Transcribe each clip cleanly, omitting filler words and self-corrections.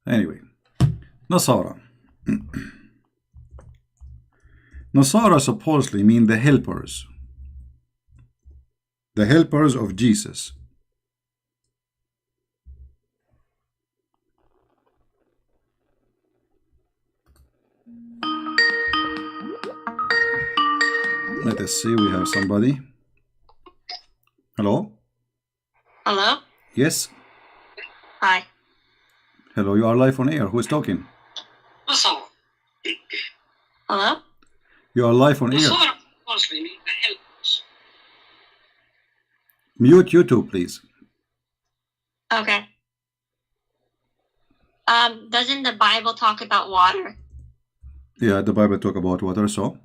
Anyway, Nasara. Nasara supposedly mean the helpers. The helpers of Jesus. Let us see, we have somebody. Hello? Hello? Yes? Hi. Hello, you are live on air. Who is talking? Hello? You are live on air. Mute YouTube, please. Okay. Doesn't the Bible talk about water? Yeah, the Bible talk about water, so?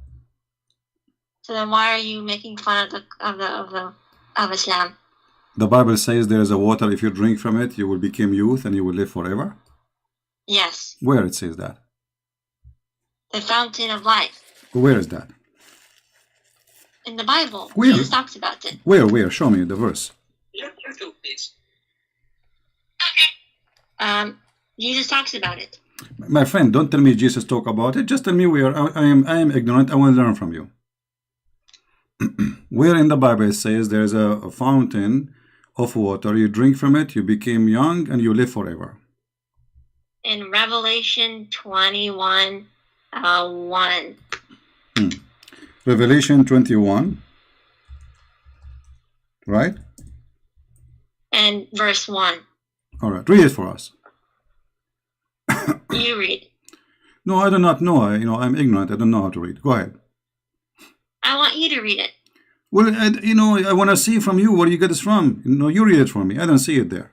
So then why are you making fun of Islam? The Bible says there is a water, if you drink from it, you will become youth and you will live forever? Yes. Where it says that? The fountain of life. Where is that? In the Bible. Where? Jesus talks about it. Where? Show me the verse. YouTube, please. Okay. Jesus talks about it. My friend, don't tell me Jesus talk about it. Just tell me where. I am ignorant. I want to learn from you. Where in the Bible it says there is a fountain of water. You drink from it, you become young, and you live forever. In Revelation 21, 1. Revelation 21. Right? And verse 1. All right. Read it for us. You read. No, I do not know. I'm ignorant. I don't know how to read. Go ahead. I want you to read it. Well, I want to see from you where you get this from. You read it for me. I don't see it there.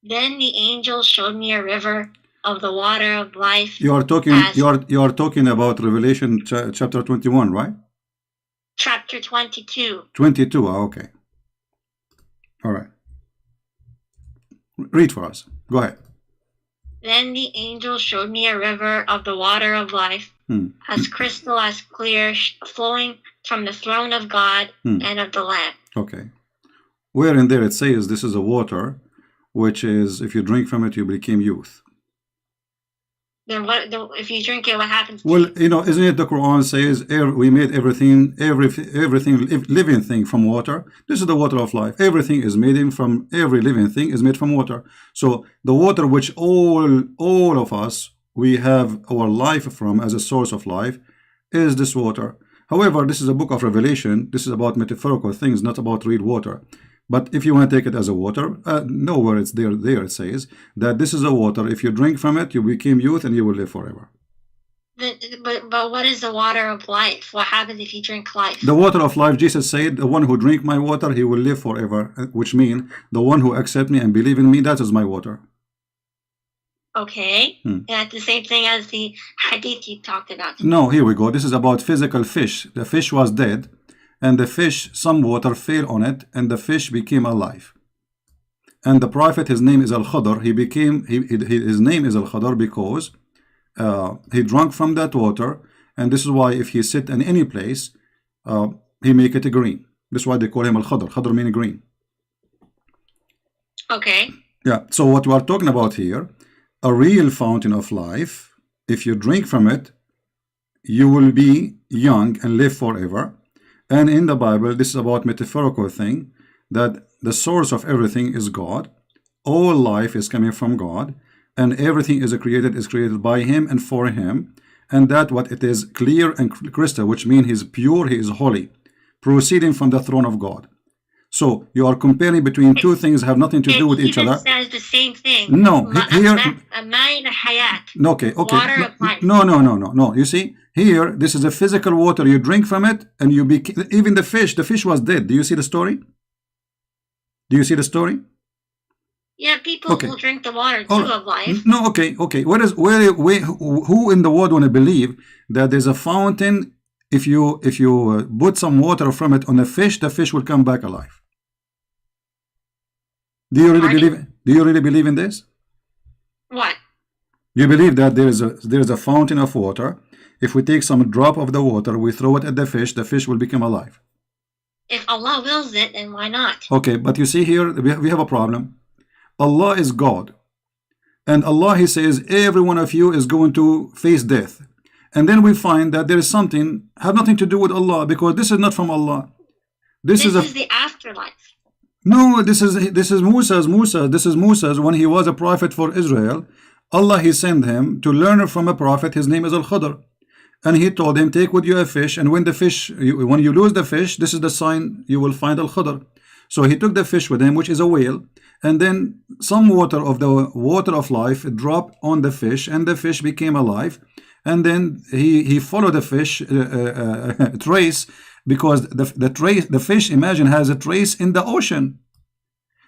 Then the angel showed me a river of the water of life. You are talking about Revelation chapter 21, right? Chapter 22. 22. Okay. All right. Read for us. Go ahead. Then the angel showed me a river of the water of life, as crystal, as clear, flowing from the throne of God and of the Lamb. Okay. Where in there it says this is a water, which is, if you drink from it, you become youth. Then if you drink it, what happens? Well, isn't it the Quran says we made everything living thing from water? This is the water of life. Everything is made from, every living thing is made from water. So the water which all of us, we have our life from as a source of life is this water. However, this is a book of Revelation. This is about metaphorical things, not about real water. But if you want to take it as a water, nowhere it's there it says that this is a water. If you drink from it, you become youth and you will live forever. But what is the water of life? What happens if you drink life? The water of life, Jesus said, the one who drink my water, he will live forever, which means the one who accept me and believe in me, that is my water. Okay. And that's the same thing as the hadith you talked about. No, here we go. This is about physical fish. The fish was dead. And the fish, some water fell on it, and the fish became alive. And the prophet, his name is Al-Khadr. His name is Al-Khadr because he drank from that water, and this is why if he sit in any place, he make it green. This is why they call him Al-Khadr. Khadr meaning green. Okay. Yeah. So what we are talking about here, a real fountain of life. If you drink from it, you will be young and live forever. And in the Bible, this is about metaphorical thing, that the source of everything is God. All life is coming from God, and everything is created by Him and for Him. And that what it is clear and crystal, which means He is pure, He is holy, proceeding from the throne of God. So you are comparing between two things have nothing to do with each other. It says the same thing. No, here. Maul-Hayat. Okay. Water of life. No. You see, here, this is a physical water. You drink from it, and you even the fish was dead. Do you see the story? Do you see the story? Yeah, people will drink the water too of life. No, okay. Who in the world want to believe that there's a fountain? If you put some water from it on a fish, the fish will come back alive. Do you really believe in this? What? You believe that there is a fountain of water. If we take some drop of the water, we throw it at the fish will become alive. If Allah wills it, then why not? Okay, but you see here, we have a problem. Allah is God. and Allah, he says, every one of you is going to face death. And then we find that there is something have nothing to do with Allah, because this is not from Allah. This is the afterlife. No, this is Musa's when he was a prophet for Israel. Allah, he sent him to learn from a prophet. His name is Al-Khadr. And he told him, take with you a fish, and when when you lose the fish, this is the sign you will find Al-Khadr. So he took the fish with him, which is a whale, and then some water of the water of life dropped on the fish, and the fish became alive. And then he followed the fish trace, because the fish, imagine, has a trace in the ocean.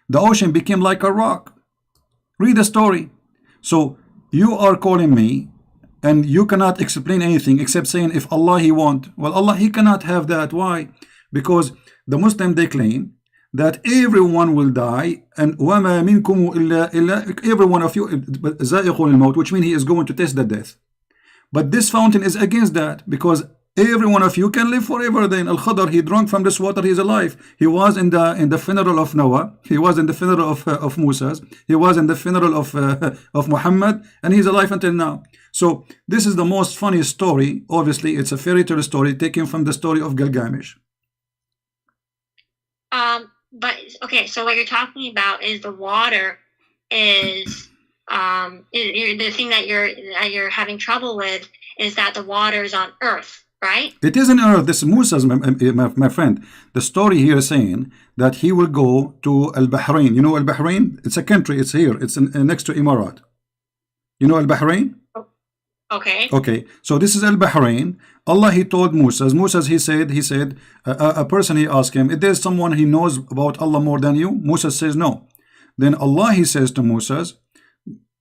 The ocean became like a rock. Read the story. So you are calling me, and you cannot explain anything except saying, if Allah he want. Well, Allah, he cannot have that. Why? Because the Muslim, they claim that everyone will die, and وَمَا مِنْكُمُ إِلَّا every one of you زَائِقٌ الْمَوْتِ, which means he is going to taste the death. But this fountain is against that, because every one of you can live forever. Then Al-Khadr, he drank from this water, he is alive. He was in the funeral of Noah, he was in the funeral of Musa's, he was in the funeral of Muhammad, and he's alive until now. So this is the most funny story. Obviously, it's a fairy tale story taken from the story of Gilgamesh. But okay, so what you're talking about is the water is the thing that you're having trouble with is that the water is on earth, right? It is on earth. This is Musa's, my friend. The story here is saying that he will go to Al-Bahrain. You know Al-Bahrain? It's a country. It's here. It's next to Emirat. You know Al-Bahrain? Okay. Okay. So this is Al-Bahrain. Allah, he told Musa's, he said, a person, he asked him, is there someone he knows about Allah more than you? Musa says no. Then Allah, he says to Musa's,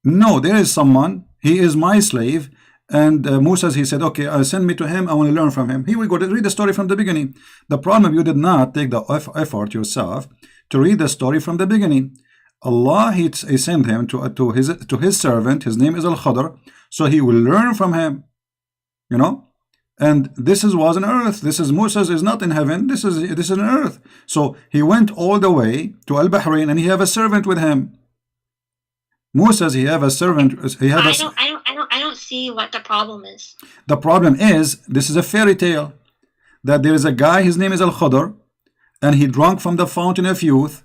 no, there is someone, he is my slave. And Musa, he said, okay, send me to him, I want to learn from him. Here we go, read the story from the beginning. The problem, you did not take the effort yourself to read the story from the beginning. Allah, he sent him to his servant, his name is Al-Khadr, so he will learn from him, you know. And this was on earth. This is Musa is not in heaven. This is on earth. So he went all the way to Al-Bahrain, and he have a servant with him. Musa, he have a servant. I don't see what the problem is. The problem is, this is a fairy tale, that there is a guy, his name is Al-Khadr, and he drank from the fountain of youth.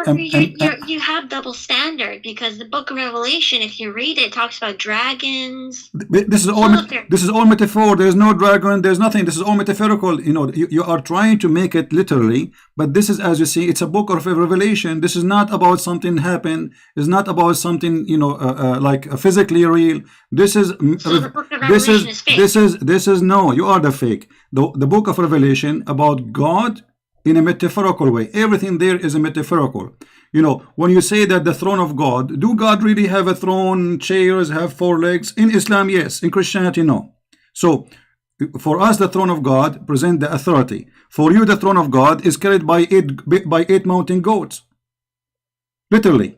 You have double standard, because the book of Revelation, if you read it, talks about dragons. This is all metaphor. There is no dragon, there's nothing. This is all metaphorical. You know, you are trying to make it literally, but this is, as you see, it's a book of Revelation. This is not about something happened. It's not about something, you know, like physically real. This is no, you are the fake. The book of Revelation about God in a metaphorical way. Everything there is a metaphorical. You know, when you say that the throne of God, do God really have a throne, chairs, have 4 legs? In Islam, yes. In Christianity, no. So, for us, the throne of God present the authority. For you, the throne of God is carried by eight mountain goats. Literally.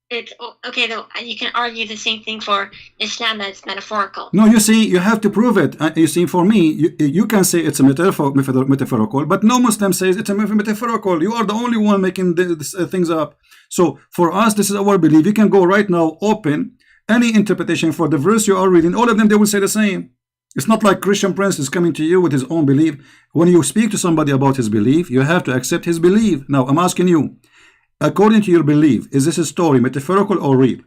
It's okay, though. You can argue the same thing for Islam, that it's metaphorical. No, you see, you have to prove it. You see, for me, you can say it's a metaphorical, but no Muslim says it's a metaphorical. You are the only one making these things up. So for us, this is our belief. You can go right now, open any interpretation for the verse you are reading. All of them, they will say the same. It's not like Christian Prince is coming to you with his own belief. When you speak to somebody about his belief, you have to accept his belief. Now, I'm asking you, according to your belief, is this a story metaphorical or real?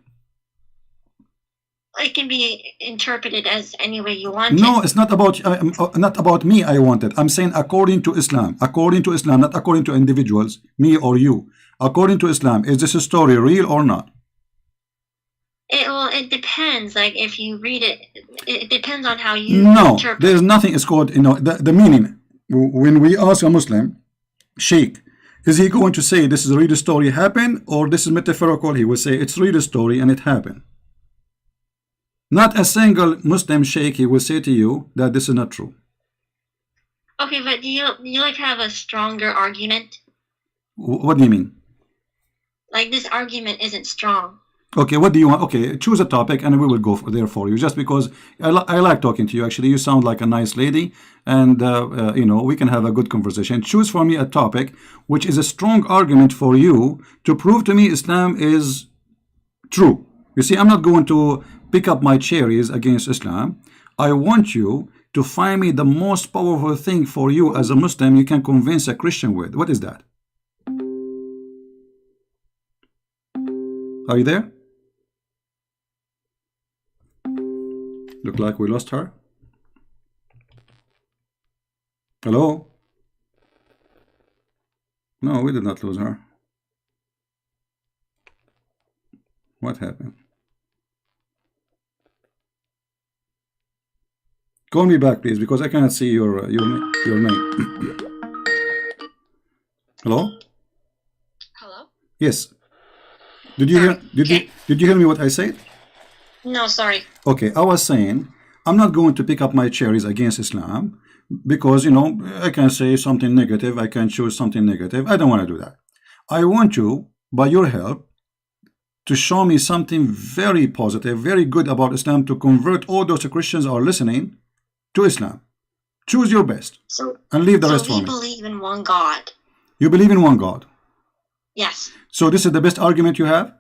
It can be interpreted as any way you want. No, it's not about me. I want it. I'm saying according to Islam. According to Islam, not according to individuals, me or you. According to Islam, is this a story real or not? It depends. Like if you read it, it depends on how you interpret. There's nothing. It's called, you know, the meaning. When we ask a Muslim, Sheikh, is he going to say this is a real story happened, or this is metaphorical? He will say it's real story and it happened. Not a single Muslim sheikh, he will say to you that this is not true. Okay, but do you like have a stronger argument? What do you mean? Like this argument isn't strong. Okay, what do you want? Okay, choose a topic and we will go there for you. Just because I like talking to you. Actually, you sound like a nice lady, and you know, we can have a good conversation. Choose for me a topic which is a strong argument for you to prove to me Islam is True. You see, I'm not going to pick up my cherries against Islam. I want you to find me the most powerful thing for you as a Muslim you can convince a Christian with. What is that? Are you there? Look like we lost her. Hello? No, we did not lose her. What happened? Call me back, please, because I cannot see your name. Hello? Hello? Yes. Did you hear? Did you hear me? What I said? No, sorry. Okay, I was saying I'm not going to pick up my cherries against Islam because, you know, I can say something negative. I can choose something negative. I don't want to do that. I want you, by your help, to show me something very positive, very good about Islam to convert all those Christians who are listening to Islam. Choose your best and leave the rest for me. We believe in one God. You believe in one God? Yes. So this is the best argument you have?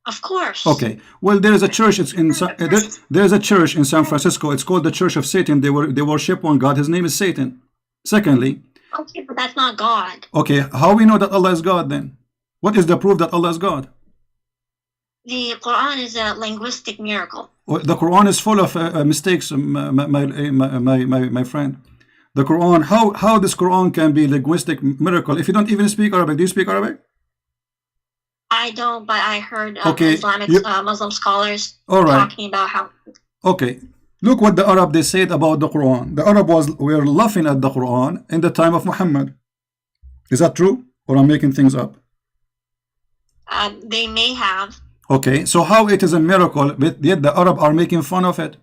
Of course. Okay. Well, there is a church. There's a church in San Francisco. It's called the Church of Satan. They worship one God. His name is Satan. Secondly. Okay, but that's not God. Okay. How we know that Allah is God then? What is the proof that Allah is God? The Quran is a linguistic miracle. Well, the Quran is full of mistakes, my friend. The Quran. How this Quran can be linguistic miracle if you don't even speak Arabic? Do you speak Arabic? I don't, but I heard Islamic Muslim scholars talking about how. Okay, look what the Arab they said about the Quran. The Arab were laughing at the Quran in the time of Muhammad. Is that true, or I'm making things up? They may have. Okay, so how it is a miracle, but yet the Arab are making fun of it?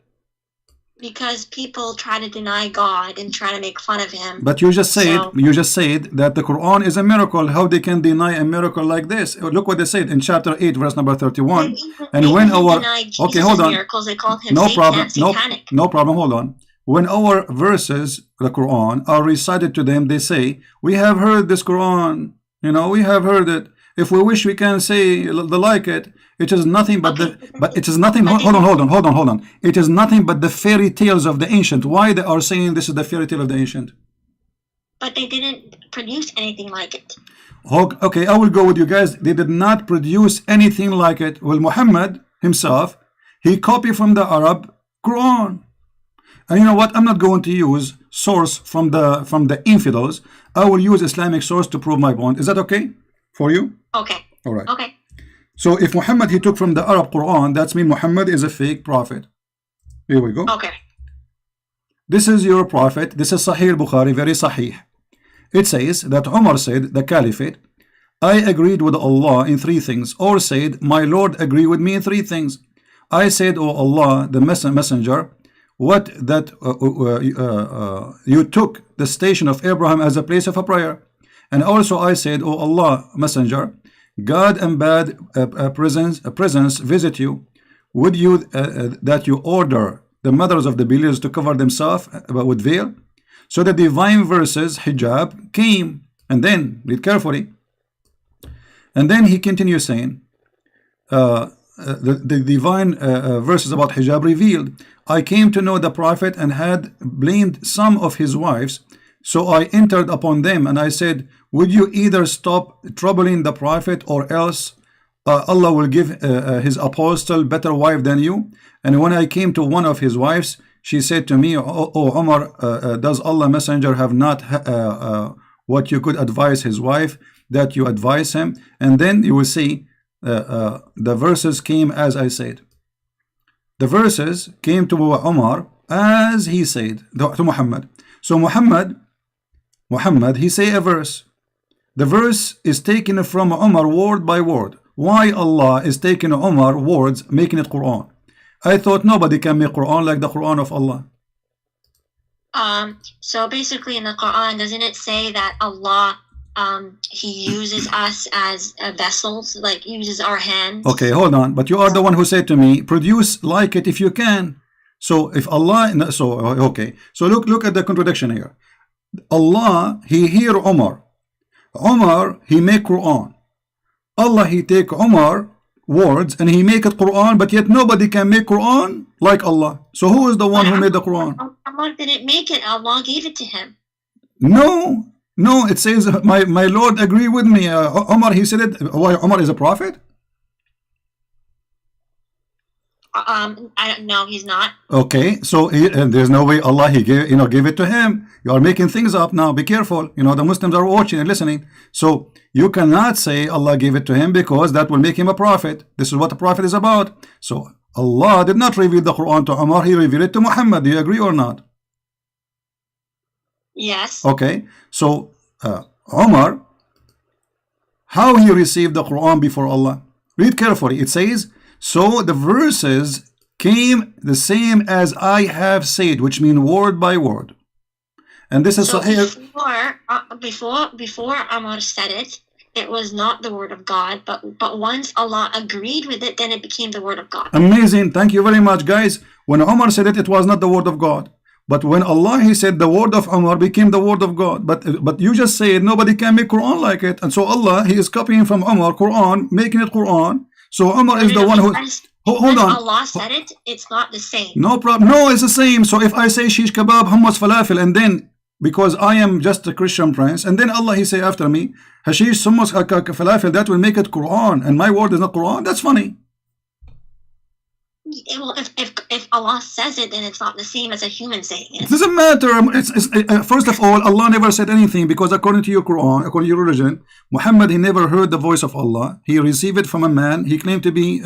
Because people try to deny God and try to make fun of him. But you just said that the Quran is a miracle. How they can deny a miracle like this? Look what they said in chapter 8, verse number 31. And when our okay, hold on. Miracles, they called him no problem. No problem. Hold on. When our verses, the Quran, are recited to them, they say, "We have heard this Quran. You know, we have heard it. If we wish, we can say the like it. It is nothing but it is nothing. Hold on. It is nothing but the fairy tales of the ancient. Why they are saying this is the fairy tale of the ancient? But they didn't produce anything like it. Okay, I will go with you guys. They did not produce anything like it. Well, Muhammad himself, he copied from the Arab Quran. And you know what? I'm not going to use source from the infidels. I will use Islamic source to prove my point. Is that okay for you? Okay. All right. Okay. So if Muhammad he took from the Arab Quran, that's mean Muhammad is a fake prophet. Here we go. Okay. This is your prophet. This is Sahih Bukhari, very Sahih. It says that Umar said, the Caliphate, I agreed with Allah in 3 things, or said, my Lord agreed with me in 3 things. I said, O Allah, the messenger, what that you took the station of Abraham as a place of a prayer. And also I said, O Allah, messenger, God and bad presence visit you. Would you that you order the mothers of the believers to cover themselves with veil? So the divine verses hijab came, and then read carefully. And then he continues saying, the divine verses about hijab revealed. I came to know the prophet and had blamed some of his wives. So I entered upon them and I said, would you either stop troubling the prophet or else Allah will give his apostle better wife than you? And when I came to one of his wives, she said to me, O Umar, does Allah messenger have not what you could advise his wife that you advise him? And then you will see the verses came as I said. The verses came to Umar as he said to Muhammad. So Muhammad, he say a verse. The verse is taken from Umar word by word. Why Allah is taking Umar words, making it Quran? I thought nobody can make Quran like the Quran of Allah. So basically in the Quran, doesn't it say that Allah, he uses us as vessels, like uses our hands? Okay, hold on. But you are the one who said to me, produce like it if you can. So if Allah, okay. So look at the contradiction here. Allah, he hear Umar. Umar, he make Quran. Allah, he take Umar words and he make it Quran, but yet nobody can make Quran like Allah. So who is the one who made the Quran? Allah didn't make it. Allah gave it to him. No, it says my Lord agree with me. Umar, he said it. Why Umar is a prophet? I don't know. He's not. Okay, so and there's no way Allah he gave it to him. You are making things up now. Be careful. The Muslims are watching and listening. So you cannot say Allah gave it to him, because that will make him a prophet. This is what a prophet is about. So Allah did not reveal the Quran to Umar. He revealed it to Muhammad. Do you agree or not? Yes. Okay. So Umar, how he received the Quran before Allah? Read carefully. It says, so the verses came the same as I have said, which mean word by word. And this is so Sahih. Before Umar said it, it was not the word of God, but once Allah agreed with it, then it became the word of God. Amazing. Thank you very much, guys. When Umar said it, it was not the word of God. But when Allah he said, the word of Umar became the word of God. But you just said nobody can make Quran like it. And so Allah, he is copying from Umar Quran, making it Quran. So Umar is the one who... Hold on. Allah said it, it's not the same. No problem. No, it's the same. So if I say shish kebab, hummus, falafel, and then because I am just a Christian prince, and then Allah he say after me, hashish, hummus, falafel, that will make it Quran, and my word is not Quran. That's funny. Well, if Allah says it, then it's not the same as a human saying it. It doesn't matter. First of all, Allah never said anything, because according to your Quran, according to your religion, Muhammad, he never heard the voice of Allah. He received it from a man. He claimed to be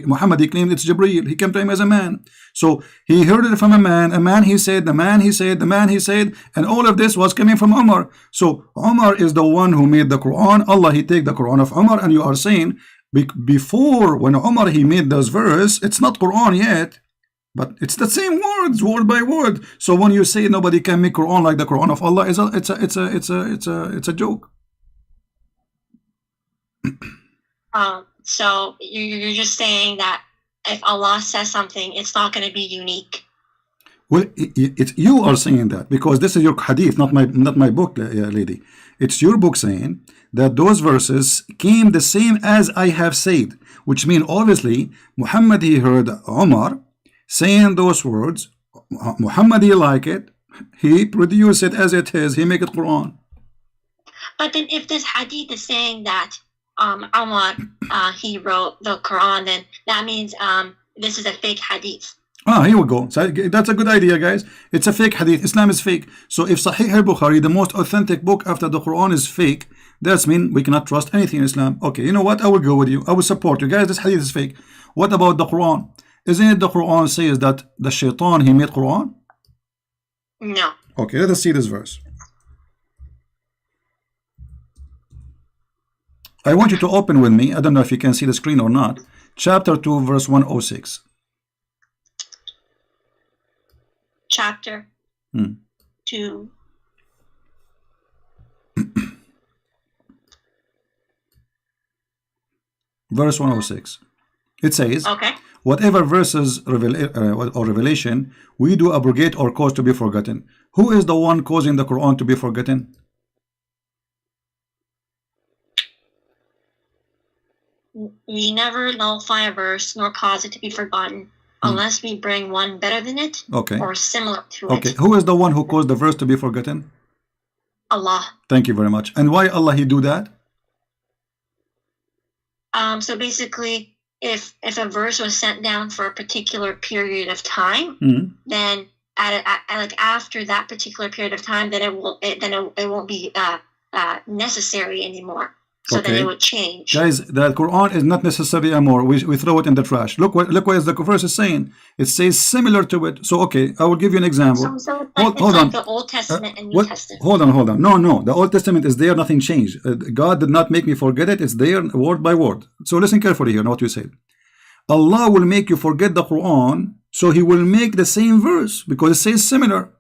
Muhammad. He claimed it's Jibreel. He came to him as a man. So he heard it from a man. A man he said, the man he said, the man he said, and all of this was coming from Umar. So Umar is the one who made the Quran. Allah he take the Quran of Umar, and you are saying, before when Umar he made those verse, it's not Quran yet, but it's the same words, word by word. So when you say nobody can make Quran like the Quran of Allah, it's a joke. So you're just saying that if Allah says something, it's not going to be unique. Well, you are saying that because this is your hadith, not my book, lady. It's your book saying that those verses came the same as I have said, which means obviously Muhammad he heard Umar saying those words. Muhammad he like it, he produced it as it is, he make it Quran. But then if this hadith is saying that Umar he wrote the Quran, then that means this is a fake hadith. Here we go. So that's a good idea, guys. It's a fake hadith. Islam is fake. So if Sahih al-Bukhari, the most authentic book after the Quran, is fake, that's mean we cannot trust anything in Islam. Okay, you know what? I will go with you. I will support you. Guys, this hadith is fake. What about the Quran? Isn't it the Quran says that the shaitan, he made Quran? No. Okay, let us see this verse. I want you to open with me. I don't know if you can see the screen or not. Chapter 2, verse 106. Chapter 2. Verse 106. It says, okay, whatever verses or revelation we do abrogate or cause to be forgotten. Who is the one causing the Quran to be forgotten? We never nullify a verse nor cause it to be forgotten unless we bring one better than it, okay, or similar to okay. it. Who is the one who caused the verse to be forgotten? Allah. Thank you very much. And why Allah he do that? So basically, if a verse was sent down for a particular period of time, then like after that particular period of time, then it won't be necessary anymore. So okay, then it would change. Guys, the Quran is not necessary anymore. We throw it in the trash. Look what the verse is saying. It says similar to it. So okay, I will give you an example. So it's like the Old Testament and New Testament. Hold on. No. The Old Testament is there. Nothing changed. God did not make me forget it. It's there word by word. So listen carefully here. Know what you said. Allah will make you forget the Quran, so He will make the same verse because it says similar.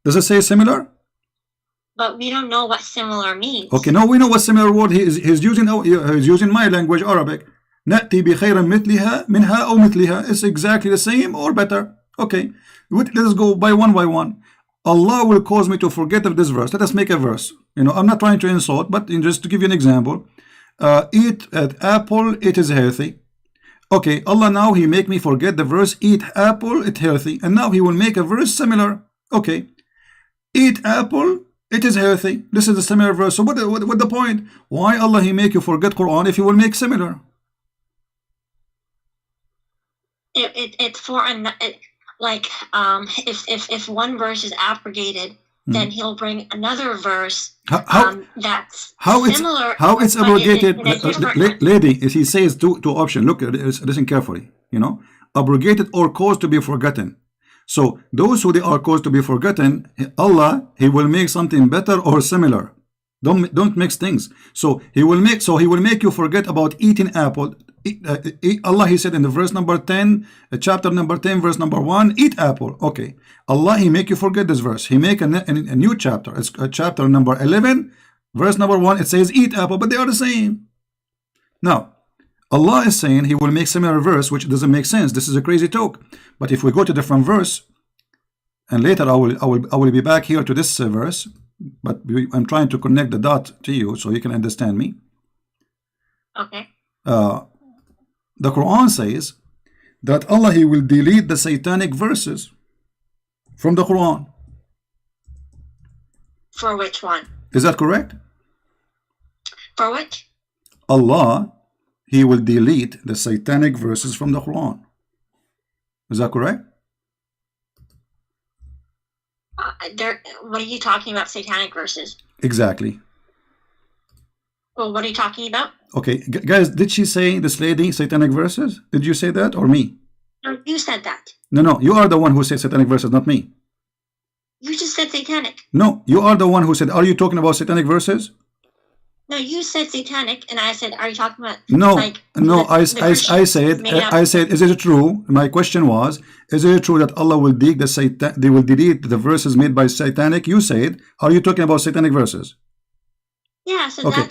Does it say similar? But we don't know what similar means. Okay, now we know what similar word he's using my language, Arabic. نأتي بخير مثلها منها أو مثلها. It's exactly the same or better. Okay, let us go by one. Allah will cause me to forget of this verse. Let us make a verse. I'm not trying to insult, but just to give you an example. eat apple, it is healthy. Okay, Allah now He make me forget the verse eat apple, it healthy, and now He will make a verse similar. Okay, eat apple, it is healthy. This is a similar verse. So what the point? Why Allah He make you forget Quran if He will make similar? It's for like if one verse is abrogated, then He'll bring another verse that's similar. How it's abrogated, lady? If He says two options. Look, listen carefully. You know, abrogated or caused to be forgotten. So those who they are caused to be forgotten, Allah He will make something better or similar. Don't mix things. So He will make you forget about eating apple. Allah He said in the verse number 10, chapter number 10, verse number 1, eat apple. Okay, Allah He make you forget this verse. He make a new chapter. It's chapter number 11, verse number 1. It says eat apple, but they are the same. Now Allah is saying He will make similar verse, which doesn't make sense. This is a crazy talk. But if we go to different verse, and later I will be back here to this verse, but I'm trying to connect the dot to you so you can understand me. Okay. The Quran says that Allah He will delete the satanic verses from the Quran. For which one? Is that correct? For which? Allah He will delete the satanic verses from the Quran. Is that correct? What are you talking about? Satanic verses? Exactly. Well, what are you talking about? Okay, guys, did she say, this lady, satanic verses? Did you say that or me? No, you said that. No, you are the one who said satanic verses, not me. You just said satanic. No, you are the one who said, are you talking about satanic verses? No, you said satanic, and I said, are you talking about? No, like, no, I said, is it true? My question was, is it true that Allah will delete the verses made by satanic? You said, are you talking about satanic verses? Yeah, so okay.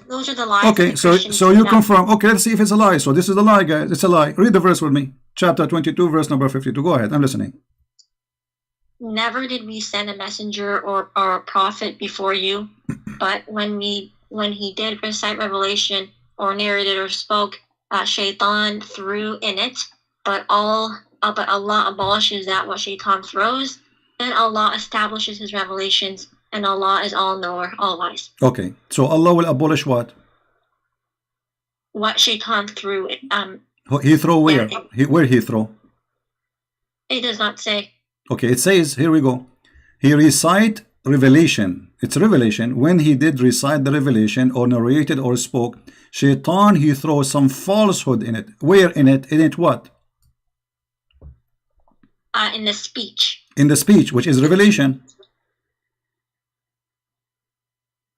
Those are the lies. Okay, so you confirm. Okay, let's see if it's a lie. So this is a lie, guys. It's a lie. Read the verse with me. Chapter 22, verse number 52. Go ahead. I'm listening. Never did we send a messenger or a prophet before you, but when he did recite revelation or narrated or spoke, Shaitan threw in it, but Allah abolishes that what Shaitan throws, and Allah establishes His revelations, and Allah is all-knower, all-wise. Okay, so Allah will abolish what? What Shaitan threw. He throw where? Where he throw? It does not say. Okay, it says, here we go. He recite revelation. It's revelation. When he did recite the revelation or narrated or spoke, Shaitan, he throws some falsehood in it. Where in it? In it what? In the speech. In the speech, which is revelation.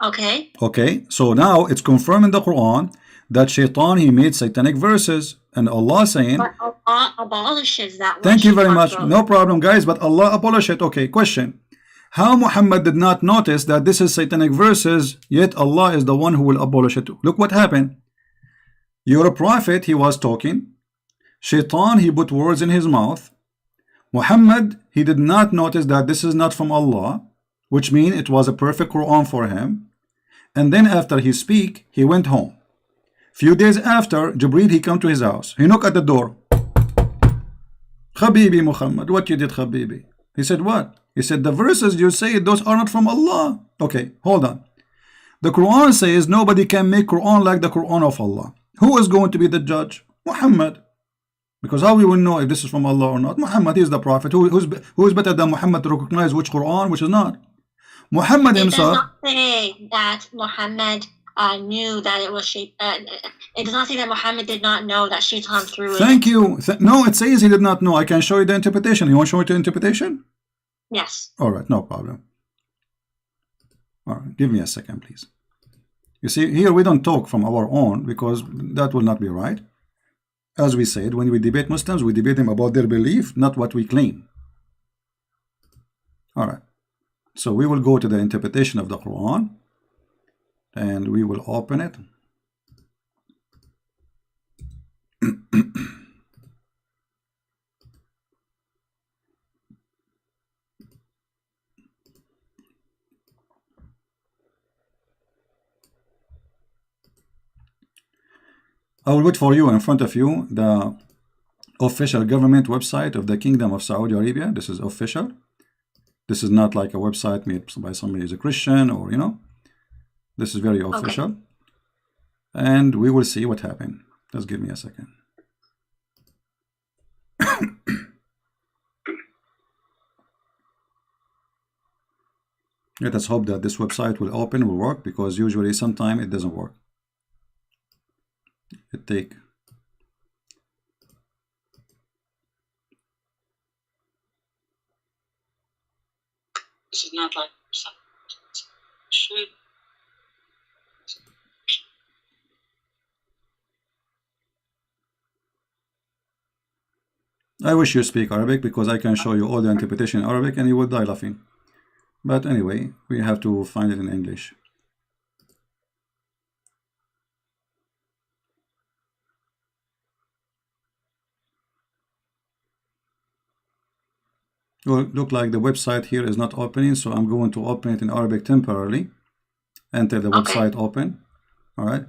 Okay. Okay, so now it's confirmed in the Quran that Shaitan, he made satanic verses, and Allah saying, but Allah abolishes that. Thank you very much. No problem, guys, but Allah abolished it. Okay, question. How Muhammad did not notice that this is satanic verses, yet Allah is the one who will abolish it? Look what happened. You're a prophet, he was talking. Shaitan, he put words in his mouth. Muhammad, he did not notice that this is not from Allah, which means it was a perfect Quran for him. And then after he speak, he went home. Few days after, Jibreel, he come to his house. He knocked at the door. Habibi Muhammad, what you did, Habibi? He said, what? He said, the verses you say, those are not from Allah. Okay, hold on. The Quran says nobody can make Quran like the Quran of Allah. Who is going to be the judge? Muhammad. Because how we will know if this is from Allah or not? Muhammad is the prophet. Who is better than Muhammad to recognize which Quran, which is not? Muhammad himself. It does not say that Muhammad knew that it was Shaitan. It does not say that Muhammad did not know that Shaitan threw it. Thank you. No, it says he did not know. I can show you the interpretation. You want to show you the interpretation? Yes. All right, no problem. All right, give me a second, please. You see, here we don't talk from our own because that will not be right. As we said, when we debate Muslims, we debate them about their belief, not what we claim. All right. So we will go to the interpretation of the Quran and we will open it. I will put for you in front of you the official government website of the Kingdom of Saudi Arabia. This is official. This is not like a website made by somebody who's a Christian, or you know. This is very official. Okay. And we will see what happened. Just give me a second. Let us hope that this website will open, will work, because usually sometimes it doesn't work. It take. This is not like should. I wish you speak Arabic, because I can show you all the interpretation in Arabic and you will die laughing. But anyway, we have to find it in English. Well, look like the website here is not opening, so I'm going to open it in Arabic temporarily until the website open. All right.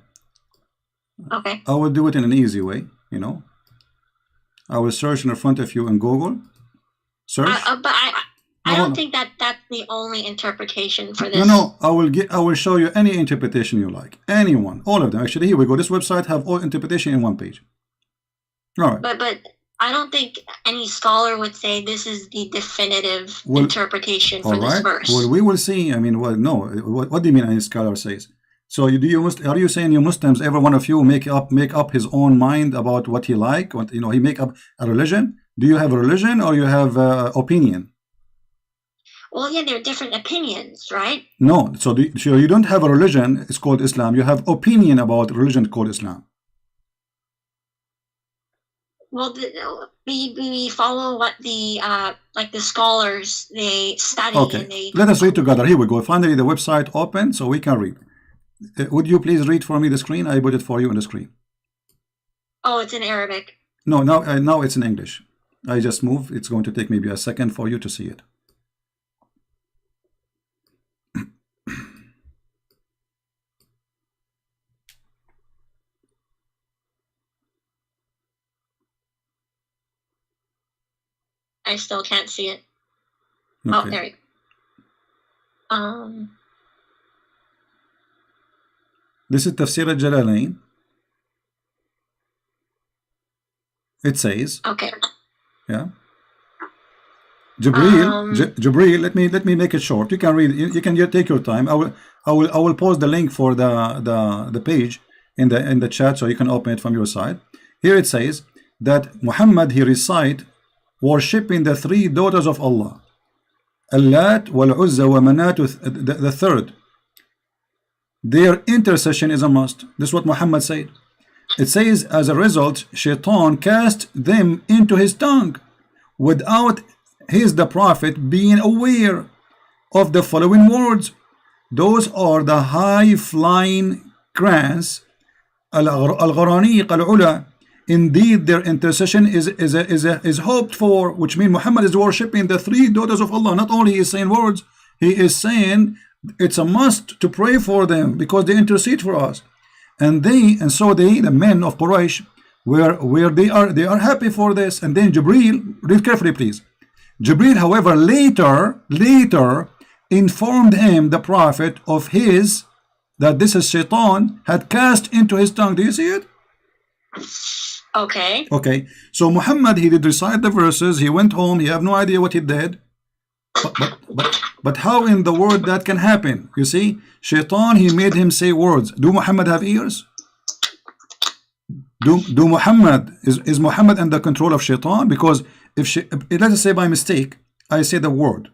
Okay. I will do it in an easy way, you know. I will search in front of you in Google. Search. But I don't think that that's the only interpretation for this. No, I will show you any interpretation you like. Anyone, all of them. Actually, here we go. This website have all interpretation in one page. All right. But I don't think any scholar would say this is the definitive interpretation for this verse. Well, we will see. I mean, well, no. What do you mean any scholar says? So are you saying you Muslims, every one of you make up his own mind about what he like? What, you know, he make up a religion? Do you have a religion, or you have opinion? Well, yeah, there are different opinions, right? No. So you don't have a religion. It's called Islam. You have opinion about religion called Islam. Well, we follow what the like the scholars they study. Okay. And they. Let us read together. Here we go. Finally, the website open, so we can read. Would you please read for me the screen? I put it for you on the screen. Oh, it's in Arabic. No, now it's in English. I just moved. It's going to take maybe a second for you to see it. I still can't see it. Okay. Oh, there you go. This is Tafsir al-Jalalain. It says. Okay. Yeah. Jibril. Let me make it short. You can read. You can take your time. I will post the link for the page in the chat, so you can open it from your side. Here it says that Muhammad, he recite worshipping the three daughters of Allah, Allat wal Uzza wa Manat, the third. Their intercession is a must. This is what Muhammad said. It says, as a result, Shaitan cast them into his tongue without the Prophet being aware of the following words. Those are the high-flying crans, al-Gharaniq al-Ula. Indeed, their intercession is hoped for, which means Muhammad is worshipping the three daughters of Allah. Not only is saying words, he is saying it's a must to pray for them because they intercede for us. And so the men of Quraysh, where they are happy for this. And then Jibril, read carefully please. Jibril, however, later informed him, the Prophet, of that this is Shaitan had cast into his tongue. Do you see it? Okay. Okay. So Muhammad, he did recite the verses. He went home. He have no idea what he did. But how in the world that can happen? You see, Shaitan, he made him say words. Do Muhammad have ears? Do Muhammad is Muhammad under control of Shaitan? Because if let us say by mistake, I say the word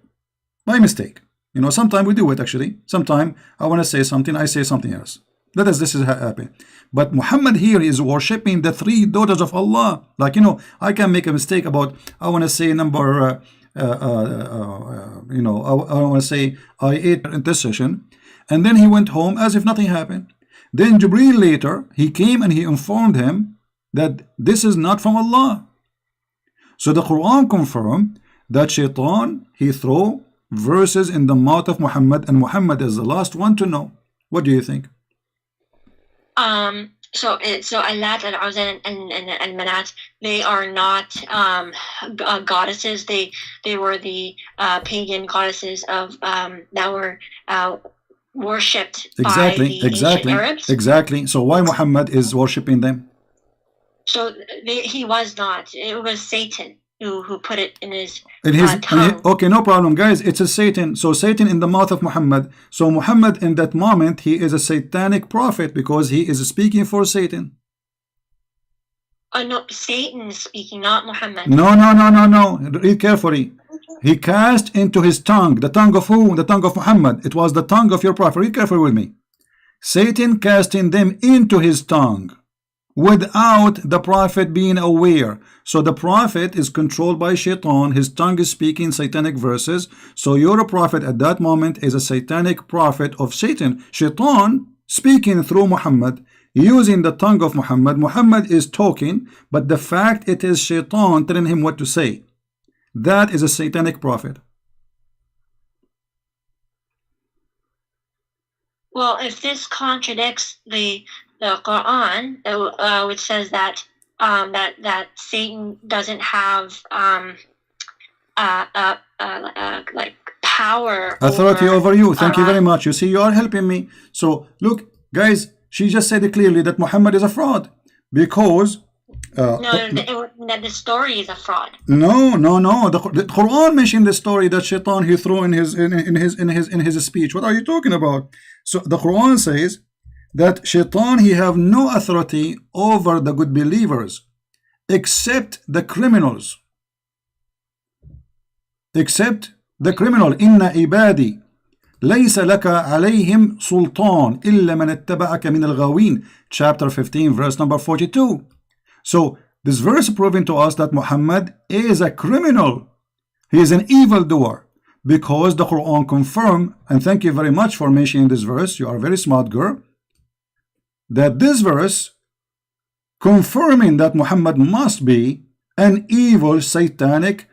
by mistake. You know, sometimes we do it actually. Sometimes I want to say something, I say something else. This is happen. But Muhammad here is worshipping the three daughters of Allah. Like, you know, I can make a mistake about, I want to say number, you know, I want to say I ate intercession. And then he went home as if nothing happened. Then Jibreel later, he came and he informed him that this is not from Allah. So the Quran confirmed that Shaitan, he threw verses in the mouth of Muhammad, and Muhammad is the last one to know. What do you think? So Allat and Uzza and Manat, they are not goddesses. They were the pagan goddesses of that were worshipped by the ancient Arabs. Exactly. So why Muhammad is worshipping them? So he was not. It was Satan who put it in his tongue. Okay, no problem, guys. It's a Satan. So Satan in the mouth of Muhammad. So Muhammad in that moment, he is a satanic prophet because he is speaking for Satan. No, Satan is speaking, not Muhammad. No. Read carefully. He cast into his tongue. The tongue of who? The tongue of Muhammad. It was the tongue of your prophet. Read carefully with me. Satan casting them into his tongue without the prophet being aware. So the prophet is controlled by shaitan. His tongue is speaking satanic verses. So your prophet at that moment is a satanic prophet of Satan. Shaitan speaking through Muhammad, using the tongue of Muhammad. Muhammad is talking, but the fact it is shaitan telling him what to say. That is a satanic prophet. Well, if this contradicts the Qur'an, which says that that Satan doesn't have like power, authority over you. Thank you very much. You see, you are helping me. So look, guys, she just said it clearly that Muhammad is a fraud because the story is a fraud. No. The Quran mentioned the story that Shaitan he threw in his speech. What are you talking about? So the Quran says that Shaitan he have no authority over the good believers except the criminals. Except the criminal. Inna ibadi ليس لك عليهم سلطان إلا من اتبعك من الغاوين. Chapter 15 verse number 42. So this verse proving to us that Muhammad is a criminal. He is an evildoer because the Quran confirm, and thank you very much for mentioning this verse. You are a very smart girl. That this verse confirming that Muhammad must be an evil satanic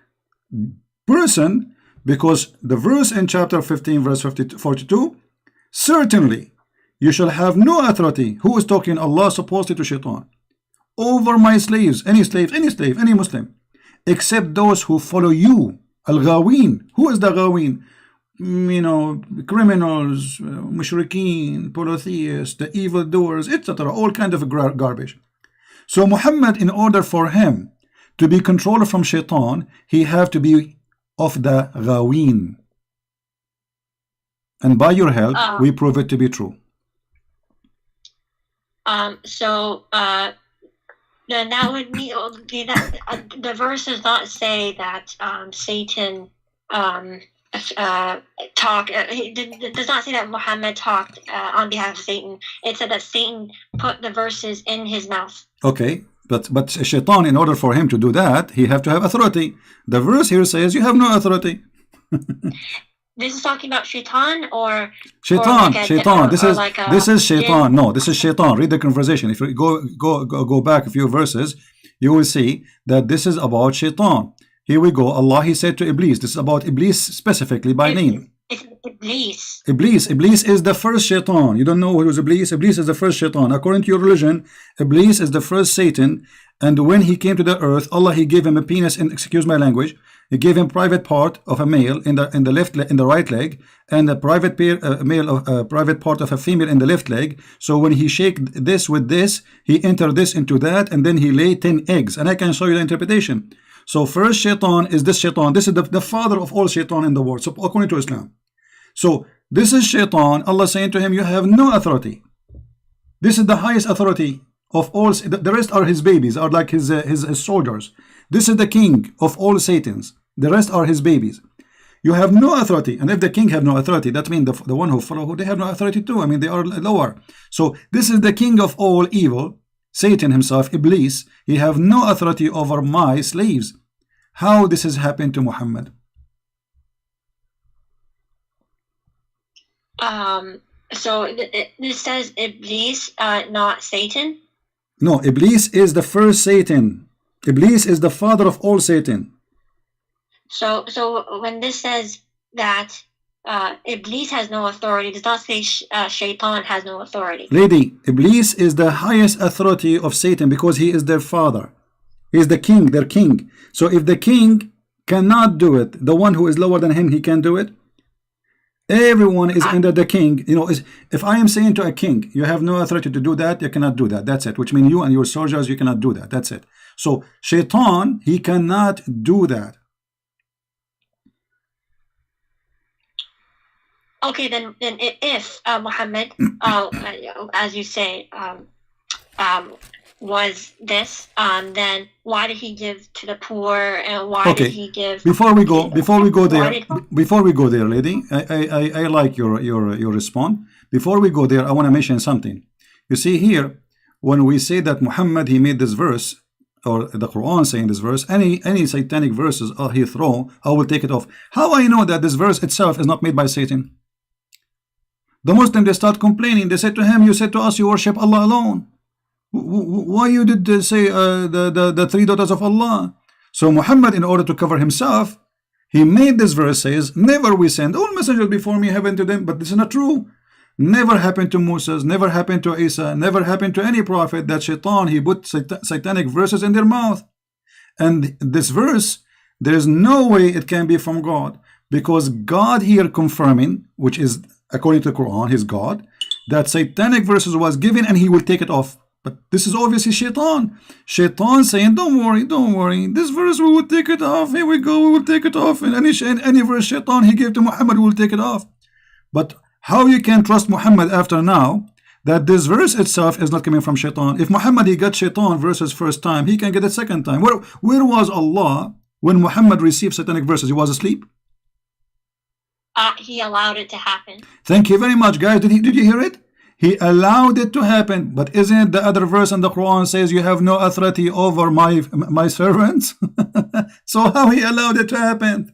person, because the verse in chapter 15 verse 42, certainly you shall have no authority. Who is talking? Allah supposedly to Shaitan. Over my slaves, any slave, any Muslim, except those who follow you. Al-Ghaween. Who is the Ghaween? Criminals, mushrikeen, polytheists, the evildoers, etc. All kind of garbage. So Muhammad, in order for him to be controlled from Shaitan, he have to be of the Ghaween. And by your help, we prove it to be true. Then that would mean that the verse does not say that Satan talked. It does not say that Muhammad talked on behalf of Satan. It said that Satan put the verses in his mouth. Okay, but Shaitan, in order for him to do that, he have to have authority. The verse here says you have no authority. This is talking about Shaitan or Shaitan. This is Shaitan. Yeah. No, this is Shaitan. Read the conversation. If you go back a few verses, you will see that this is about Shaitan. Here we go. Allah, he said to Iblis. This is about Iblis specifically by name. It's Iblis. Iblis is the first Shaitan. You don't know who was Iblis? Iblis is the first Shaitan. According to your religion, Iblis is the first Satan. And when he came to the earth, Allah, he gave him a penis, and excuse my language, he gave him private part of a male in the right leg, and a private private part of a female in the left leg. So when he shake this with this, he enter this into that, and then he lay 10 eggs. And I can show you the interpretation. So first Shaitan is this Shaitan. This is the father of all Shaitan in the world, so according to Islam. So this is Shaitan. Allah saying to him, you have no authority. This is the highest authority of all. The rest are his babies, are like his soldiers. This is the king of all Satans. The rest are his babies. You have no authority. And if the king have no authority, that means the one who follow, they have no authority too. I mean, they are lower. So this is the king of all evil, Satan himself, Iblis. He have no authority over my slaves. How this has happened to Muhammad? So this says Iblis, not Satan? No, Iblis is the first Satan. Iblis is the father of all Satan. So when this says that Iblis has no authority. It does not say Shaitan has no authority. Lady, Iblis is the highest authority of Satan because he is their father. He is the king, their king. So if the king cannot do it, the one who is lower than him, he can do it. Everyone is under the king. You know, if I am saying to a king, you have no authority to do that, you cannot do that. That's it. Which means you and your soldiers, you cannot do that. That's it. So Shaitan, he cannot do that. Okay, then if Muhammad, as you say, was this, then why did he give to the poor, and why did he give? Before we go there, lady, I like your response. Before we go there, I want to mention something. You see here, when we say that Muhammad, he made this verse, or the Quran saying this verse, any satanic verses he throw, I will take it off. How I know that this verse itself is not made by Satan? The Muslims, they start complaining. They said to him, you said to us, you worship Allah alone. Why you did say the three daughters of Allah? So Muhammad, in order to cover himself, he made this verse says, never we send all messengers before me heaven to them. But this is not true. Never happened to Moses, never happened to Isa, never happened to any prophet that Shaitan, he put satanic verses in their mouth. And this verse, there is no way it can be from God, because God here confirming, which is according to the Quran, his God, that satanic verses was given and he will take it off. But this is obviously Shaitan. Shaitan saying, don't worry, this verse we will take it off. Here we go, we will take it off. And any verse Shaitan he gave to Muhammad, we will take it off. But how you can trust Muhammad after now that this verse itself is not coming from Shaitan? If Muhammad he got Shaitan verses first time, he can get it second time. Where was Allah when Muhammad received satanic verses? He was asleep. He allowed it to happen. Thank you very much, guys. Did you hear it? He allowed it to happen. But isn't it the other verse in the Quran says you have no authority over my servants? So how he allowed it to happen?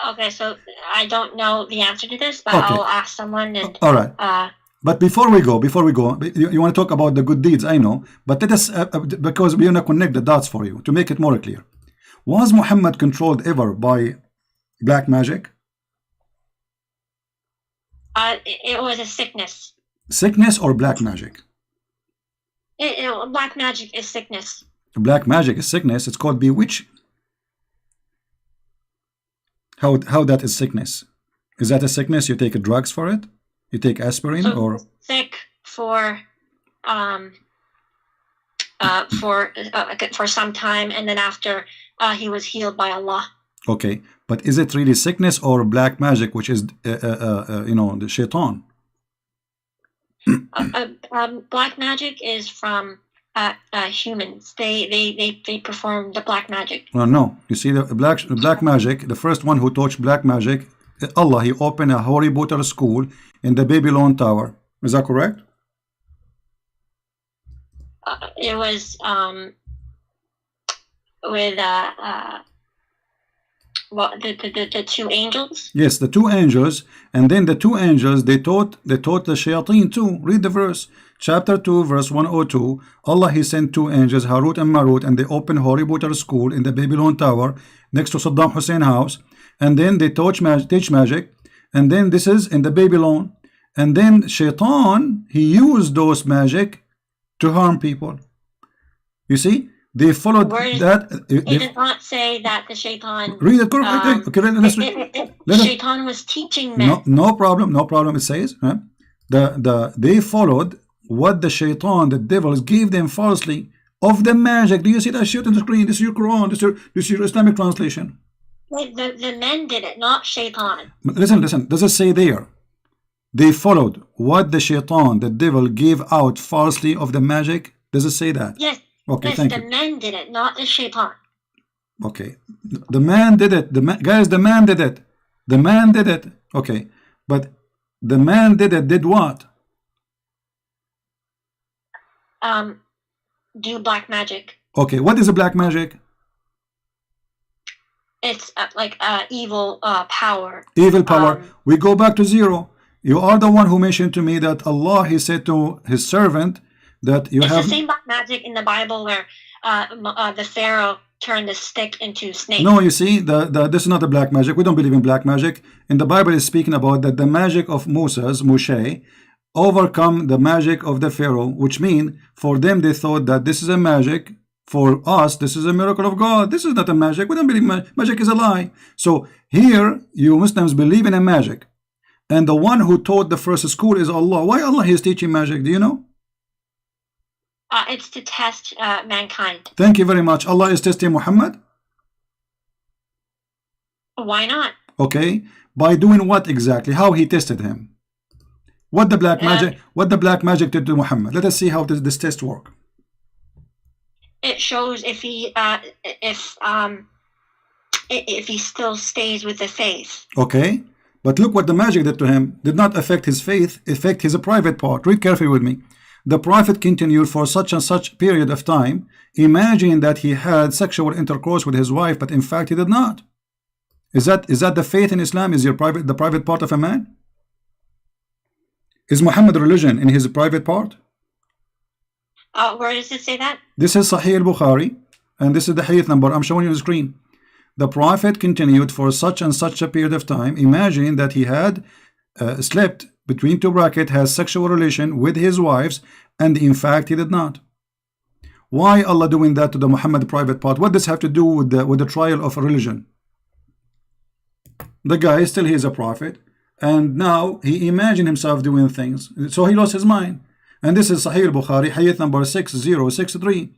Okay, so I don't know the answer to this, but I'll ask someone. And, all right. But before we go, you want to talk about the good deeds, I know. But let us, because we want to connect the dots for you to make it more clear. Was Muhammad controlled ever by black magic? It was a sickness. Sickness or black magic? Black magic is sickness. Black magic is sickness. It's called bewitch. How that is sickness? Is that a sickness? You take drugs for it? You take aspirin, so or sick for some time, and then after he was healed by Allah. Okay, but is it really sickness or black magic, which is the Shaitan? Black magic is from humans. They perform the black magic. No. You see, the black magic. The first one who taught black magic, Allah. He opened a Harry Potter school in the Babylon Tower. Is that correct? It was with the two angels. Yes, the two angels, and then the two angels they taught the shayateen too. Read the verse, chapter 2, verse 102. Allah he sent two angels, Harut and Marut, and they opened Harry Potter school in the Babylon Tower next to Saddam Hussein house, and then they teach magic, and then this is in the Babylon, and then Shaitan he used those magic to harm people. You see, they followed that. It did not say that the Shaitan. Read it. Okay, let's read. Shaitan was teaching men. No problem. It says they followed what the Shaitan, the devils, gave them falsely of the magic. Do you see that shit on the screen? This is your Quran. This is your Islamic translation. The men did it, not Shaitan. Listen. Does it say there? They followed what the Shaitan, the devil, gave out falsely of the magic. Does it say that? Yes. Okay, yes, thank you. The men did it, not the Shaitan. Okay, the man did it. The man did it. The man did it. Okay, but the man did it. Did what? Do black magic. Okay, what is a black magic? It's like evil power. Evil power. We go back to zero. You are the one who mentioned to me that Allah, he said to his servant that you have. It's the same black magic in the Bible where the Pharaoh turn the stick into snake. No, you see, this is not a black magic. We don't believe in black magic. And the Bible is speaking about that the magic of Moshe, overcome the magic of the Pharaoh, which mean for them they thought that this is a magic. For us, this is a miracle of God. This is not a magic. We don't believe magic is a lie. So here, you Muslims believe in a magic. And the one who taught the first school is Allah. Why Allah is teaching magic? Do you know? It's to test mankind. Thank you very much. Allah is testing Muhammad? Why not? Okay. By doing what exactly? How he tested him? What the black magic did to Muhammad? Let us see how this test work. It shows if he still stays with the faith. Okay. But look what the magic did to him. Did not affect his faith, affect his private part. Read carefully with me. The prophet continued for such and such period of time, imagining that he had sexual intercourse with his wife, but in fact he did not. Is that the faith in Islam? Is the private part of a man? Is Muhammad religion in his private part? Where does it say that? This is Sahih al-Bukhari, and this is the hadith number I'm showing you on the screen. The prophet continued for such and such a period of time, imagining that he had slept between two brackets, has sexual relation with his wives, and in fact he did not. Why Allah doing that to the Muhammad private part? What does have to do with the trial of a religion? The guy still he is a prophet, and now he imagined himself doing things, so he lost his mind. And this is Sahih al-Bukhari, hadith number 6063.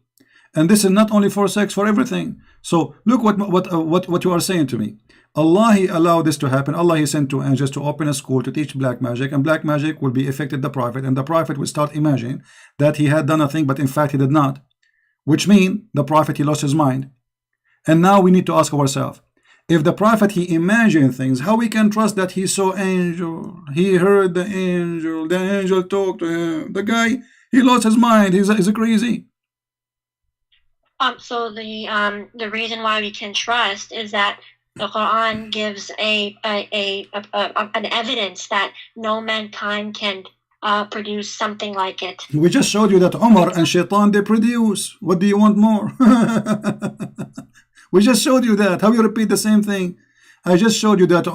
And this is not only for sex, for everything. So look what you are saying to me. Allah he allowed this to happen. Allah he sent two angels to open a school to teach black magic, and black magic will be affected the prophet, and the prophet will start imagining that he had done a thing, but in fact he did not. Which means the prophet he lost his mind. And now we need to ask ourselves, if the prophet he imagined things, how we can trust that he saw angel, he heard the angel talked to him? The guy he lost his mind. He's a crazy. So the reason why we can trust is that the Quran gives an evidence that no mankind can produce something like it. We just showed you that Umar and Shaitan they produce. What do you want more? We just showed you that. How you repeat the same thing? I just showed you that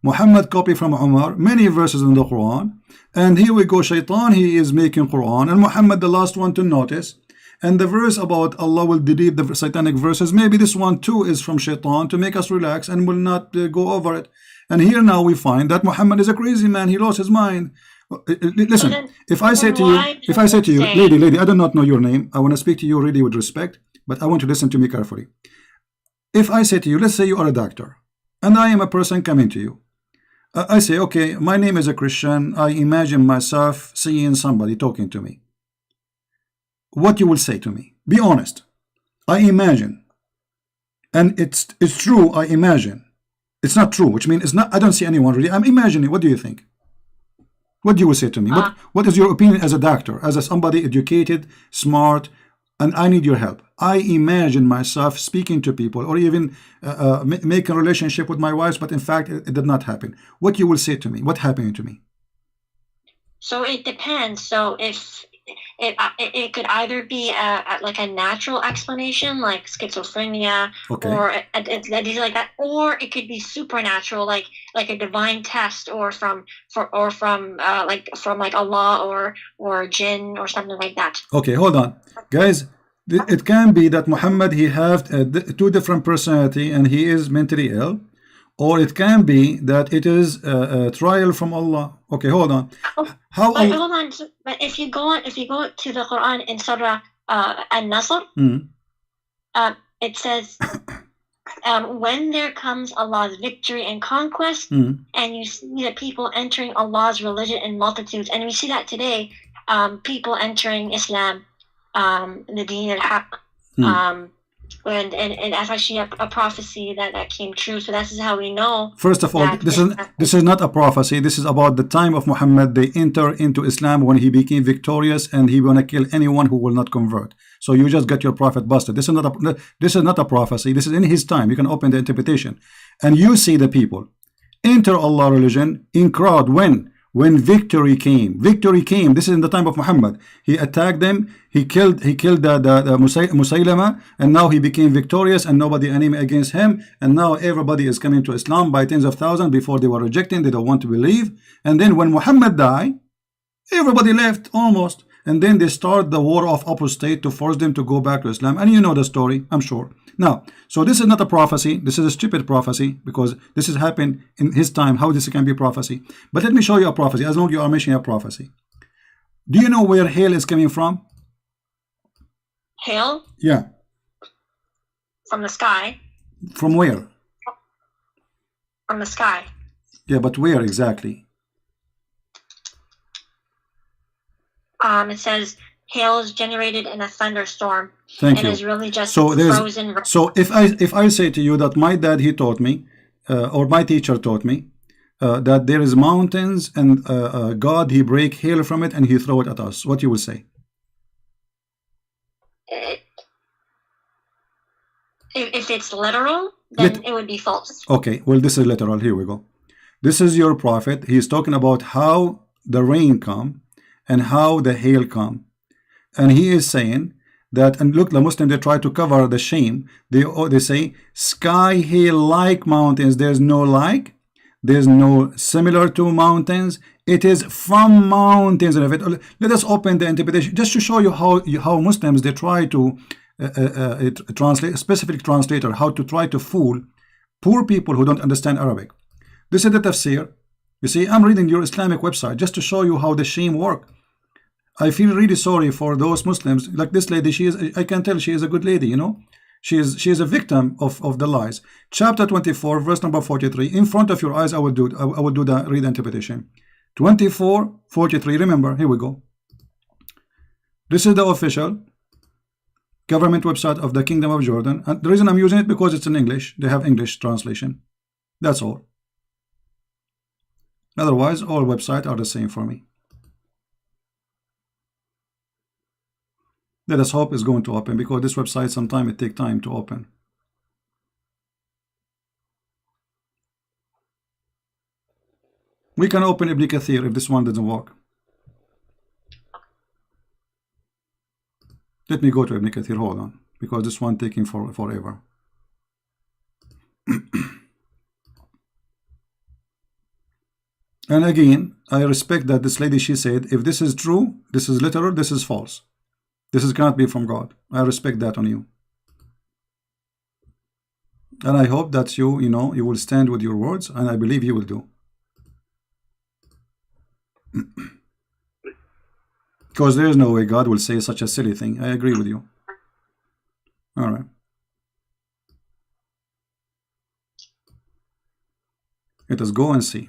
Muhammad copied from Umar many verses in the Quran, and here we go. Shaitan he is making Quran, and Muhammad the last one to notice. And the verse about Allah will delete the satanic verses, maybe this one too is from Shaitan to make us relax and will not go over it. And here now we find that Muhammad is a crazy man. He lost his mind. Listen, if I say to you, lady, I do not know your name. I want to speak to you really with respect, but I want you to listen to me carefully. If I say to you, let's say you are a doctor, and I am a person coming to you. I say, okay, my name is a Christian. I imagine myself seeing somebody talking to me. What you will say to me? Be honest. I imagine, and it's true. I imagine. It's not true, which means it's not. I don't see anyone really. I'm imagining. What do you think? What do you say to me? What is your opinion as a doctor, as somebody educated, smart, and I need your help? I imagine myself speaking to people, or even making a relationship with my wife, but in fact it did not happen. What you will say to me? What happened to me? So it depends. So if it could either be like a natural explanation, like schizophrenia, okay, or things like that, or it could be supernatural, like a divine test, or from Allah or jinn or something like that. Okay, hold on, guys. It can be that Muhammad he have two different personality and he is mentally ill, or it can be that it is a trial from Allah. Okay, hold on. Hold on. But if you go to the Quran in Surah An-Nasr, it says, when there comes Allah's victory and conquest, and you see the people entering Allah's religion in multitudes, and we see that today, people entering Islam, the Deen al-Haq, and that's actually a prophecy that came true. So this is how we know. First of all, this is not a prophecy. This is about the time of Muhammad. They enter into Islam when he became victorious, and he want to kill anyone who will not convert. So you just got your prophet busted. This is not a prophecy. This is in his time. You can open the interpretation, and you see the people enter Allah religion in crowd. When victory came, this is in the time of Muhammad. He attacked them, he killed the Musaylama, and now he became victorious and nobody enemy against him, and now everybody is coming to Islam by tens of thousands. Before they were rejecting, they don't want to believe, and then when Muhammad died, everybody left almost, and then they start the war of apostate to force them to go back to Islam, and you know the story, I'm sure. Now, so this is not a prophecy, this is a stupid prophecy, because this has happened in his time. How this can be prophecy? But let me show you a prophecy, as long as you are mentioning a prophecy. Do you know where hail is coming from? Hail? Yeah. From the sky. From where? From the sky. Yeah, but where exactly? It says hail is generated in a thunderstorm. Thank and you. Is really just so frozen. So if I say to you that my dad, he taught me, or my teacher taught me, that there is mountains and God, he break hail from it and he throw it at us, what you will say? If it's literal, then it would be false. Okay, well, this is literal. Here we go. This is your prophet. He's talking about how the rain come and how the hail come, and he is saying that, and look, the Muslims, they try to cover the shame. They say sky hail like mountains. There's no like, there's no similar to mountains. It is from mountains. And if it, let us open the interpretation just to show you how Muslims, they try to translate, a specific translator, how to try to fool poor people who don't understand Arabic. This is the tafsir. You see, I'm reading your Islamic website just to show you how the shame work. I feel really sorry for those Muslims, like this lady. She is, I can tell she is a good lady, you know. She is a victim of the lies. Chapter 24, verse number 43. In front of your eyes, I will do the read interpretation. 24:43. Remember, here we go. This is the official government website of the Kingdom of Jordan, and the reason I'm using it because it's in English. They have English translation. That's all. Otherwise, all websites are the same for me. Let us hope it's going to open, because this website sometimes it takes time to open. We can open Ibn Kathir if this one doesn't work. Let me go to Ibn Kathir, hold on, because this one taking forever. And again, I respect that this lady, she said, if this is true, this is literal, this is false. This cannot be from God. I respect that on you. And I hope that you will stand with your words, and I believe you will do. Because there is no way God will say such a silly thing. I agree with you. All right. Let us go and see.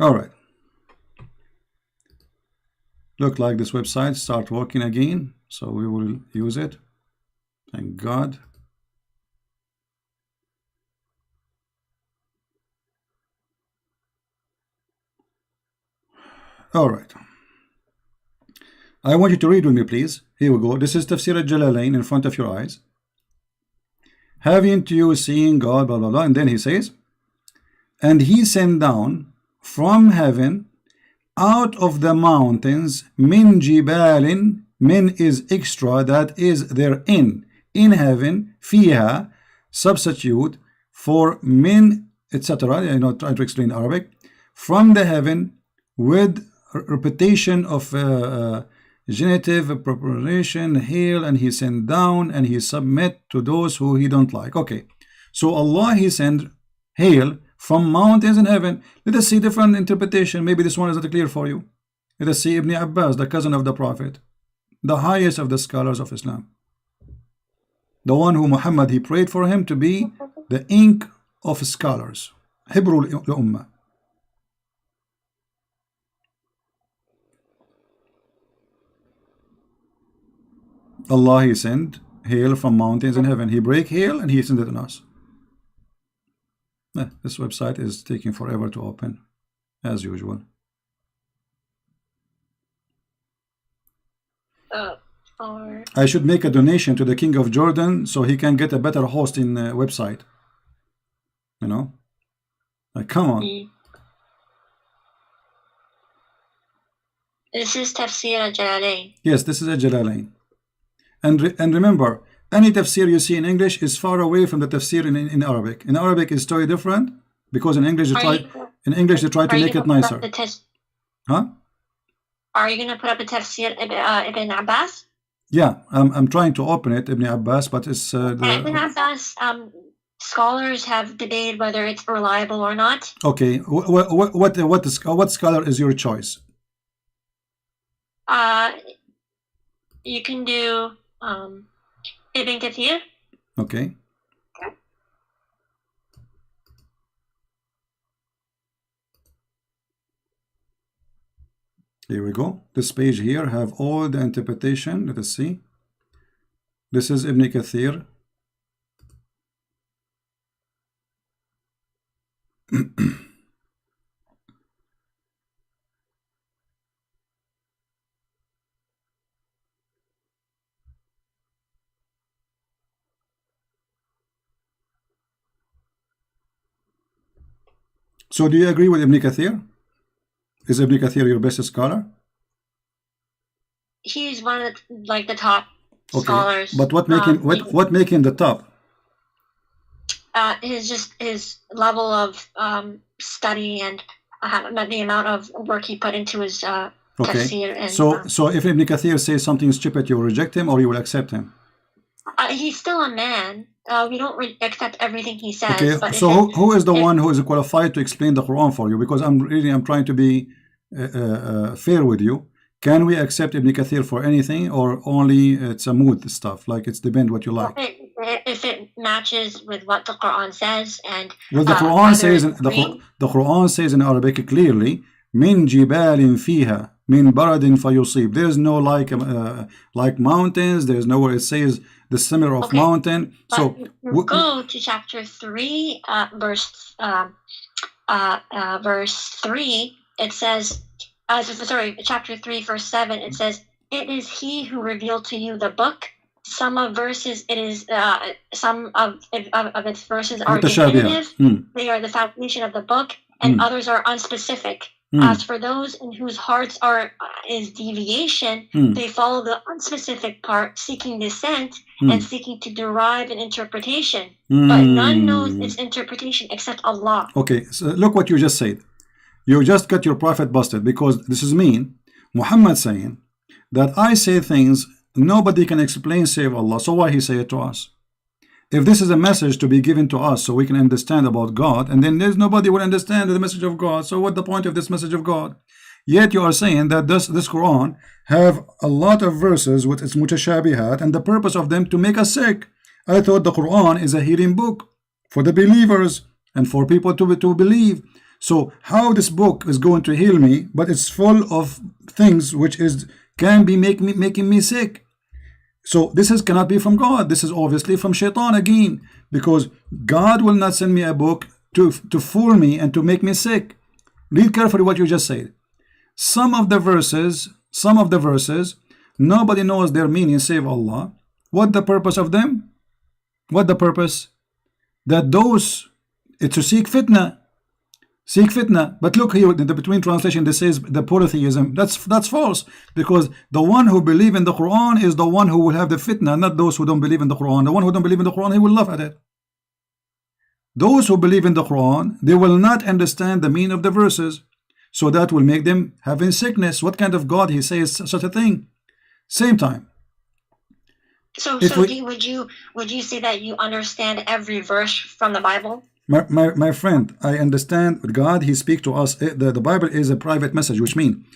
All right. Look like this website start working again, so we will use it. Thank God. All right. I want you to read with me, please. Here we go. This is Tafsir al-Jalalain in front of your eyes. Haven't you seen God, blah, blah, blah. And then he says, and he sent down from heaven out of the mountains min jibalin, min is extra, that is therein, in heaven, fiha, substitute for min, etc. I know, try to explain Arabic. From the heaven, with repetition of genitive preparation, hail, and he sent down, and he submit to those who he don't like. Okay, so Allah, he sent hail from mountains in heaven. Let us see different interpretation. Maybe this one is not clear for you. Let us see Ibn Abbas, the cousin of the Prophet, the highest of the scholars of Islam, the one who Muhammad, he prayed for him to be the ink of scholars, Hibrul Ummah. Allah, he sent hail from mountains in heaven. He break hail and he sent it on us. This website is taking forever to open, as usual. Or I should make a donation to the King of Jordan so he can get a better hosting website. You know, like, come on. This is Tafsir al-Jalalain. Yes, this is a Jalalain. And remember, any tafsir you see in English is far away from the tafsir in Arabic. In Arabic, it's totally different because in English they try to make it nicer. Huh? Are you going to put up a tafsir Ibn Abbas? Yeah, I'm trying to open it, Ibn Abbas, but it's Ibn Abbas. Scholars have debated whether it's reliable or not. Okay, what scholar is your choice? You can do Ibn Kathir. Okay. Here we go. This page here have all the interpretation. Let us see. This is Ibn Kathir. So do you agree with Ibn Kathir? Is Ibn Kathir your best scholar? He's one of the top scholars. But what making the top? His level of study and the amount of work he put into his tafsir. And, so if Ibn Kathir says something stupid, you will reject him or you will accept him? He's still a man. We don't accept everything he says. Okay, but so who is the one who is qualified to explain the Quran for you? Because I'm trying to be fair with you. Can we accept Ibn Kathir for anything, or only it's a mood stuff? Like it's depend what you like. If it matches with what the Quran says, and well, the Quran says the Quran says in Arabic clearly, "Min jibalin fiha min baradin fayusib." There's no like mountains. There's nowhere it says the simmer of mountain. So we'll go to chapter 3, verse 3. It says, chapter 3, verse 7. It says, "It is He who revealed to you the book." Some of verses, it is some of its verses are definitive. They are the foundation of the book, and others are unspecific. As for those in whose hearts is deviation, they follow the unspecific part, seeking dissent and seeking to derive an interpretation. But none knows its interpretation except Allah. Okay, so look what you just said. You just got your prophet busted, because this is mean. Muhammad saying that I say things nobody can explain save Allah. So why he say it to us? If this is a message to be given to us so we can understand about God, and then there's nobody will understand the message of God, so what the point of this message of God? Yet you are saying that this Quran have a lot of verses with its mutashabihat, and the purpose of them to make us sick. I thought the Quran is a healing book for the believers and for people to believe. So how this book is going to heal me, but it's full of things which can be making me sick. So this cannot be from God. This is obviously from Shaitan again, because God will not send me a book to fool me and to make me sick. Read carefully what you just said. Some of the verses, nobody knows their meaning save Allah. What the purpose of them? What the purpose? That it's to seek fitna. Seek fitna. But look here in the between translation, this says the polytheism. That's false, because the one who believe in the Quran is the one who will have the fitna, not those who don't believe in the Quran. The one who don't believe in the Quran, he will laugh at it. Those who believe in the Quran, they will not understand the meaning of the verses, so that will make them having sickness. What kind of God he says such a thing? Same time. So would you say that you understand every verse from the Bible? My friend, I understand God, he speaks to us. The Bible is a private message, which means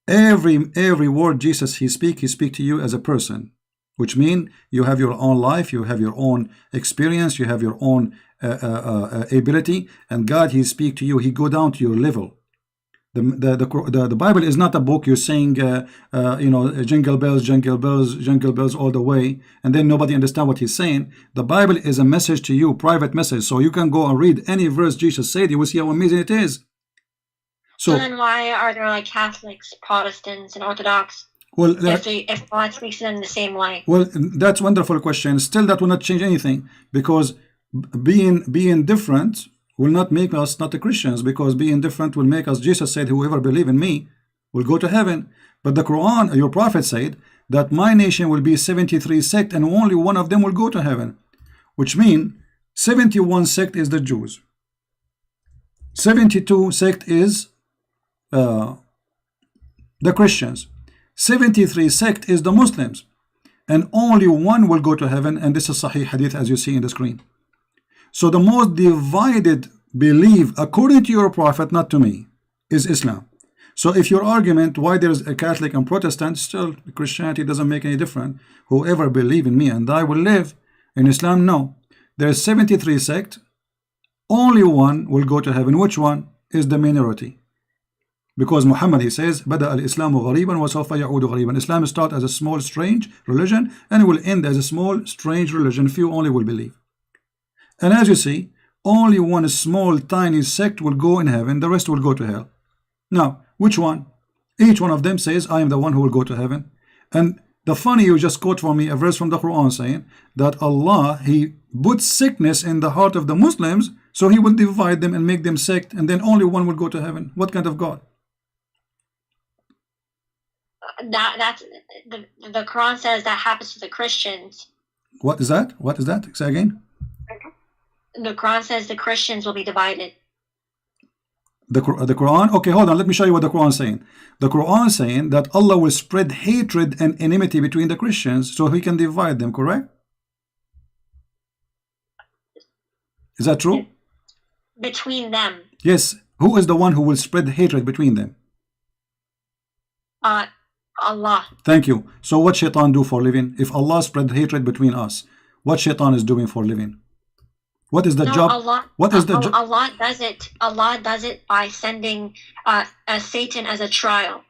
every word Jesus he speak to you as a person, which means you have your own life, you have your own experience, you have your own ability, and God he speak to you, he go down to your level. The Bible is not a book you're saying jingle bells all the way, and then nobody understand what he's saying. The Bible is a message to you, private message, so you can go and read any verse Jesus said, you will see how amazing it is. So then why are there like Catholics, Protestants, and Orthodox Well, if God speaks to them the same way? well, that's a wonderful question. Still, that will not change anything, because being different will not make us not a Christians, because being different will make us, Jesus said, whoever believe in me will go to heaven. But the Quran, your prophet said that my nation will be 73 sect and only one of them will go to heaven, which means 71 sect is the Jews, 72 sect is the Christians, 73 sect is the Muslims, and only one will go to heaven, and this is Sahih Hadith as you see in the screen. So the most divided belief, according to your prophet, not to me, is Islam. So if your argument why there is a Catholic and Protestant, still Christianity doesn't make any difference. Whoever believe in me and I will live. In Islam, no. There is 73 sect, only one will go to heaven. Which one? Is the minority. Because Muhammad, he says, بدأ الإسلام غريبا وسوف يعود غريبا. Islam start as a small strange religion and it will end as a small strange religion. Few only will believe. And as you see, only one small tiny sect will go in heaven, the rest will go to hell. Now, which one? Each one of them says, I am the one who will go to heaven. And the funny, you just quote for me a verse from the Quran saying that Allah, he put sickness in the heart of the Muslims, so he will divide them and make them sect, and then only one will go to heaven. What kind of God? That's the Quran says that happens to the Christians. What is that? What is that? Say again. The Quran says the Christians will be divided. The Quran? Okay, hold on. Let me show you what the Quran is saying. The Quran is saying that Allah will spread hatred and enmity between the Christians so he can divide them, correct? Is that true? Between them. Yes. Who is the one who will spread hatred between them? Allah. Thank you. So what shaitan do for living? If Allah spread hatred between us, what shaitan is doing for living? What is the job? What is the job? Allah does it by sending Satan as a trial.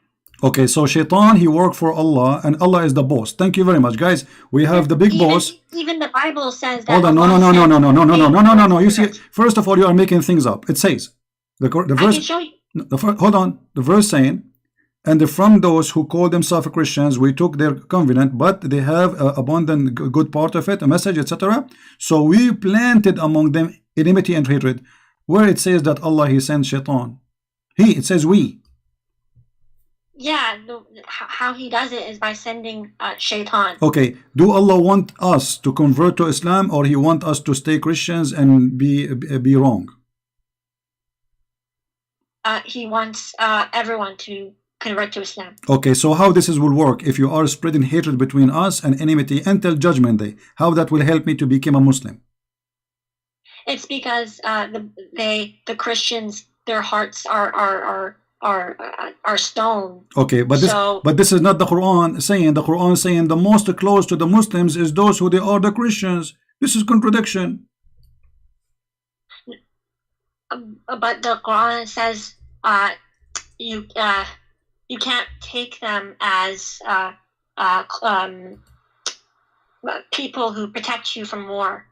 Okay, so shaitan, he worked for Allah and Allah is the boss. Thank you very much, guys. We have the big boss. Even the Bible says that. Hold on, no. You see, first of all, you are making things up. It says the verse. I can show you. Hold on, the verse saying, and from those who call themselves Christians, we took their covenant, but they have abundant good part of it, a message, etc. So we planted among them enmity and hatred. Where it says that Allah, he sent shaitan. It says we. Yeah, how he does it is by sending shaitan. Okay, do Allah want us to convert to Islam, or he want us to stay Christians and be wrong? He wants everyone to convert to Islam. Okay, so how this will work if you are spreading hatred between us and enmity until judgment day? How that will help me to become a Muslim? It's because the Christians, their hearts are stone. Okay, but this is not the Quran saying. The Quran saying the most close to the Muslims is those who they are the Christians. This is contradiction. But the Quran says you can't take them as people who protect you from war.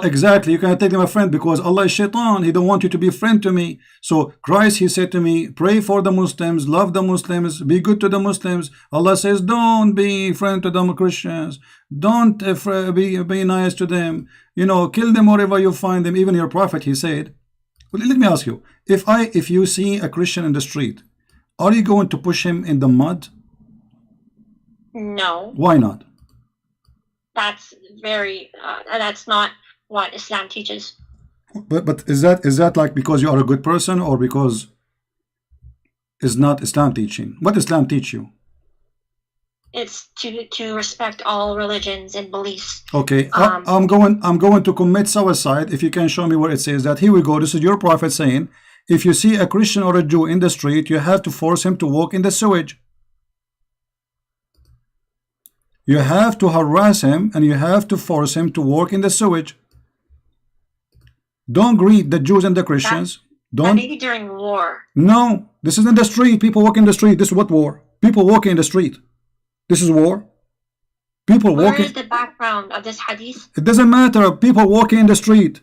Exactly, you cannot take them a friend because Allah is shaitan. He don't want you to be a friend to me. So Christ, he said to me, pray for the Muslims, love the Muslims, be good to the Muslims. Allah says, don't be friend to the Christians, don't be nice to them, kill them wherever you find them. Even your prophet, he said, well, let me ask you, if you see a Christian in the street, are you going to push him in the mud? No. Why not? That's that's not what Islam teaches. But is that like because you are a good person, or because it's not Islam teaching? What Islam teach you? It's to respect all religions and beliefs. Okay, I'm going to commit suicide if you can show me where it says that. Here we go. This is your prophet saying, if you see a Christian or a Jew in the street, you have to force him to walk in the sewage. You have to harass him and you have to force him to work in the sewage. Don't greet the Jews and the Christians. Don't. Maybe during war. No, this is in the street. People walk in the street. This is what war? People walking in the street. This is war. People walking. Where is the background of this hadith? It doesn't matter. People walking in the street.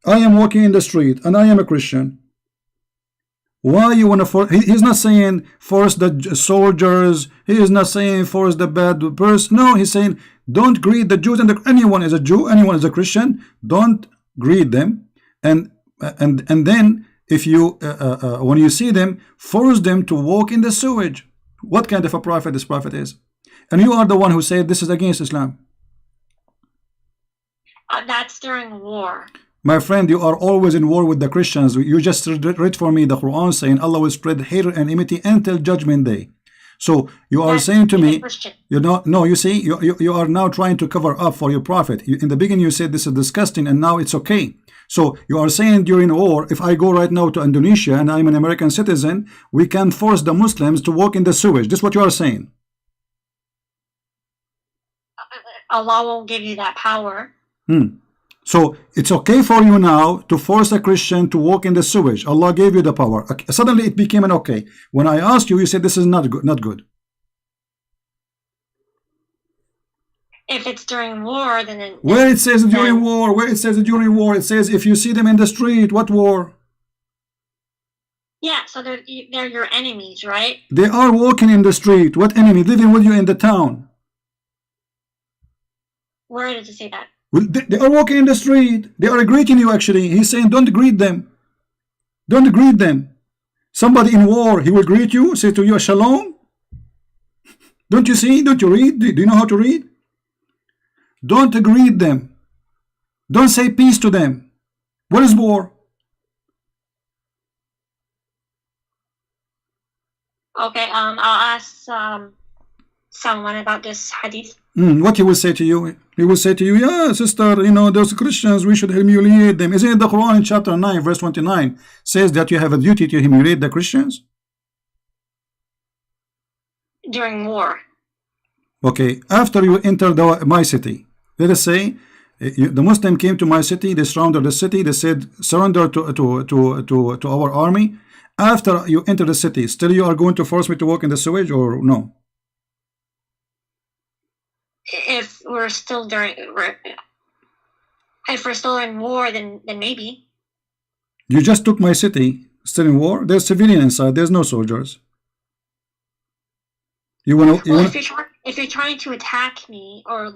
I am walking in the street and I am a Christian. Why you want to force? He's not saying force the soldiers. He is not saying force the bad person. No, he's saying don't greet the Jews, and anyone is a Jew, anyone is a Christian. Don't greet them, and then if you when you see them, force them to walk in the sewage. What kind of a prophet this prophet is? And you are the one who said this is against Islam. That's during war. My friend, you are always in war with the Christians. You just read for me the Quran saying Allah will spread hate and enmity until judgment day. So you are saying to me, you know, no, you see, you are now trying to cover up for your prophet. In the beginning you said this is disgusting, and now it's okay. So you are saying during war, if I go right now to Indonesia and I'm an American citizen, we can force the Muslims to walk in the sewage. This is what you are saying. Allah won't give you that power. So it's okay for you now to force a Christian to walk in the sewage. Allah gave you the power. Suddenly it became an okay. When I asked you, you said this is not good. Not good. If it's during war, then where it says during war, where it says during war, it says if you see them in the street. What war? Yeah, so they're your enemies, right? They are walking in the street. What enemy? Living with you in the town. Where does it say that? Well, they are walking in the street. They are greeting you actually. He's saying don't greet them. Don't greet them. Somebody in war, he will greet you, say to you shalom. Don't you see? Don't you read? Do you know how to read? Don't greet them. Don't say peace to them. What is war? Okay, I'll ask someone about this hadith. What he will say to you? He will say to you, yeah, sister, you know, those Christians, we should humiliate them. Isn't it the Quran in chapter 9, verse 29 says that you have a duty to humiliate the Christians? During war. Okay, after you enter my city, let us say the Muslim came to my city, they surrounded the city, they said surrender to our army. After you enter the city, still you are going to force me to walk in the sewage or no? If we're still in war, then maybe. You just took my city, still in war. There's civilian inside. There's no soldiers. If you're trying to attack me or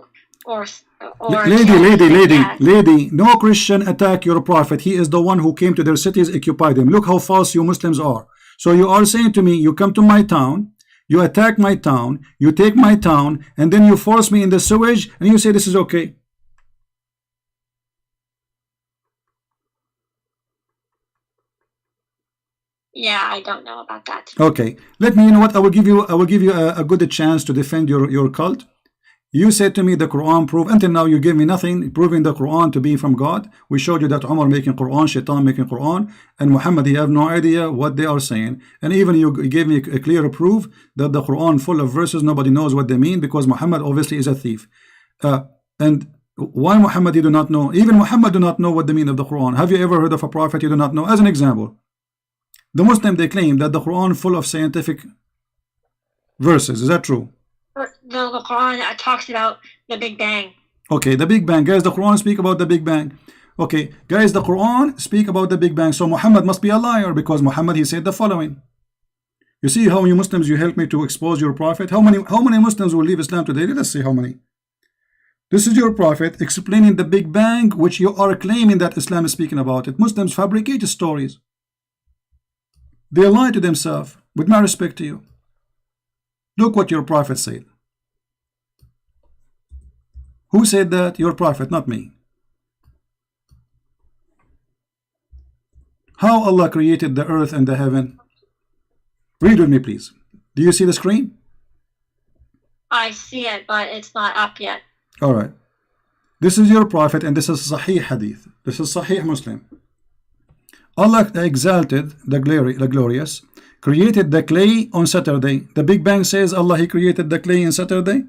lady, no Christian attack your prophet. He is the one who came to their cities, occupied them. Look how false you Muslims are. So you are saying to me, you come to my town, you attack my town, you take my town, and then you force me in the sewage, and you say this is okay. Yeah, I don't know about that. Okay, let me. You know what? I will give you a good chance to defend your cult. You said to me the Quran prove. Until now you gave me nothing proving the Quran to be from God. We showed you that Umar making Quran, Shaitan making Quran, and Muhammad, you have no idea what they are saying. And even you gave me a clear proof that the Quran full of verses nobody knows what they mean, because Muhammad obviously is a thief. And why Muhammad you do not know? Even Muhammad do not know what the meaning of the Quran. Have you ever heard of a prophet you do not know? As an example, the Muslim, they claim that the Quran full of scientific verses. Is that true? The Quran talks about the Big Bang. Okay, the Big Bang. Guys, the Quran speak about the Big Bang. Okay, guys, the Quran speak about the Big Bang. So Muhammad must be a liar, because Muhammad, he said the following. You see how you Muslims, you help me to expose your prophet? How many Muslims will leave Islam today? Let us see how many. This is your prophet explaining the Big Bang, which you are claiming that Islam is speaking about it. Muslims fabricate stories. They lie to themselves, with my respect to you. Look what your prophet said. Who said that? Your prophet, not me. How Allah created the earth and the heaven? Read with me, please. Do you see the screen? I see it, but it's not up yet. All right. This is your prophet, and this is Sahih Hadith. This is Sahih Muslim. Allah exalted the glorious, created the clay on Saturday. The Big Bang says Allah, he created the clay on Saturday.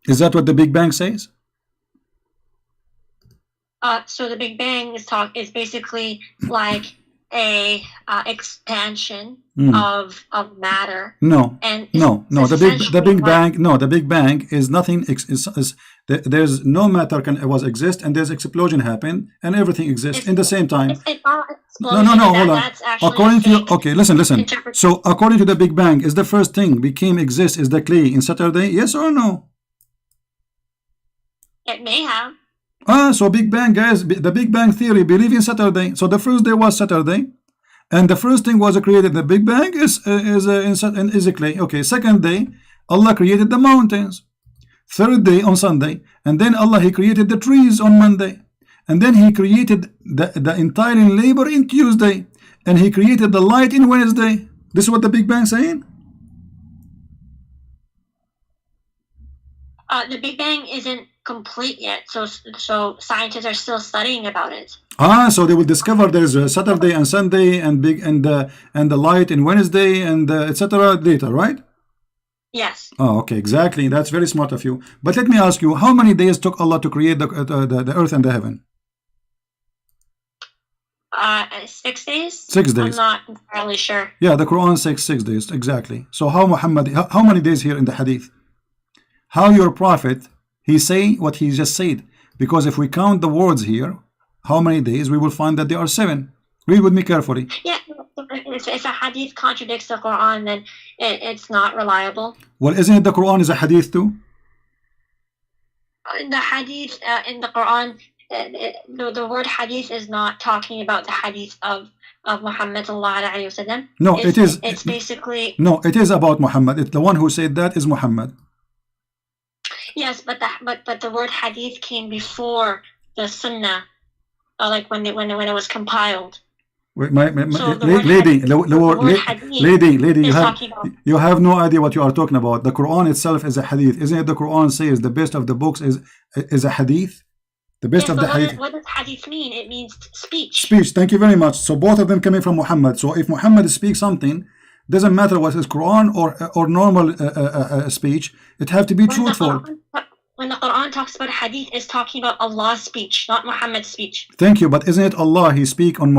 Is that what the Big Bang says? So the Big Bang is basically like a expansion of matter. No, and no. The Big Bang. No, the Big Bang is nothing. There's no matter can was exist, and there's explosion happen, and everything exists in the same time. It's not No, no, no, hold on. That's actually According to okay, listen. interpretation. So according to the Big Bang, is the first thing became exist is the clay in Saturday? Yes or no? It may have. So Big Bang guys, the Big Bang theory believe in Saturday. So the first day was Saturday, and the first thing was created. The Big Bang is a clay. Okay, second day, Allah created the mountains. Third day on Sunday, and then Allah He created the trees on Monday, and then He created the entire labor in Tuesday, and He created the light in Wednesday. This is what the Big Bang saying. The Big Bang isn't complete yet, so scientists are still studying about it. So they will discover there's a Saturday and Sunday and the light in Wednesday and etc. later, right? Yes. Oh, okay, exactly. That's very smart of you. But let me ask you, how many days took Allah to create the earth and the heaven? 6 days. 6 days. I'm not entirely sure. Yeah, the Quran says 6 days exactly. So how many days here in the Hadith? How your prophet he say what he just said? Because if we count the words here, how many days we will find that there are 7. Read with me carefully. Yeah, if a hadith contradicts the Quran, then it's not reliable. Well, isn't it the Quran is a hadith too? The hadith in the Quran, the word hadith is not talking about the hadith of Muhammad sallallahu alaihi wasallam. No, it is. It's basically. No, it is about Muhammad. It's the one who said that is Muhammad. Yes, but the word hadith came before the Sunnah, like when it was compiled. Wait, So the lady, you have no idea what you are talking about. The Quran itself is a hadith. Isn't it the Quran says the best of the books is a hadith? The best of the hadith. What does hadith mean? It means speech. Speech, thank you very much. So both of them coming from Muhammad. So if Muhammad speaks something, doesn't matter what is Quran or normal speech, it have to be truthful. When the Quran talks about hadith, it's talking about Allah's speech, not Muhammad's speech. Thank you, but isn't it Allah He speak on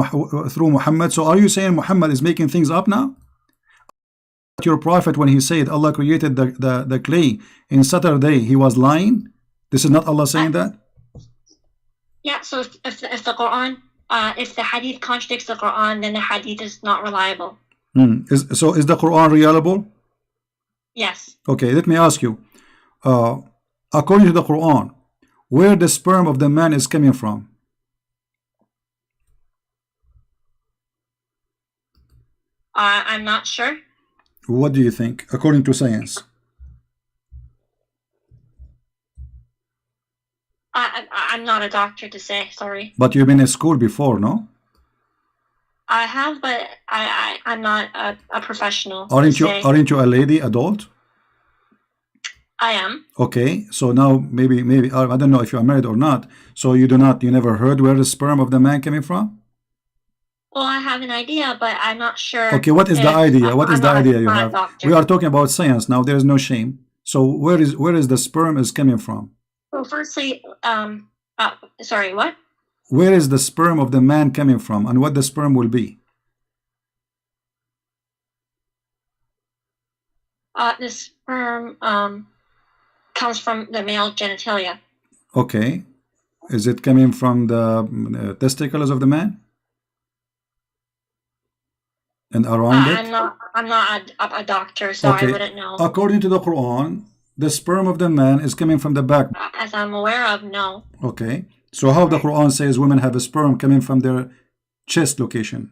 through Muhammad? So are you saying Muhammad is making things up now? Your prophet, when he said Allah created the clay in Saturday, he was lying? This is not Allah saying that? Yeah, so if the Quran, if the hadith contradicts the Quran, then the hadith is not reliable. So is the Quran reliable? Yes. Okay, let me ask you. According to the Quran, where the sperm of the man is coming from? I'm not sure. What do you think, according to science? I'm not a doctor to say, sorry. But you've been in school before, no? I have, but I'm not a professional. Aren't you a lady, adult? I am. Okay, so now maybe I don't know if you are married or not. So you never heard where the sperm of the man coming from? Well, I have an idea, but I'm not sure. Okay, what is the idea? What is the idea you have? We are talking about science now. There is no shame. So where is the sperm is coming from? Well, firstly, sorry, what? Where is the sperm of the man coming from, and what the sperm will be? The sperm comes from the male genitalia. Okay, is it coming from the testicles of the man? And around it? I'm not a doctor, so okay. I wouldn't know. According to the Quran, the sperm of the man is coming from the back. As I'm aware of, no. Okay, so how the Quran says women have a sperm coming from their chest location?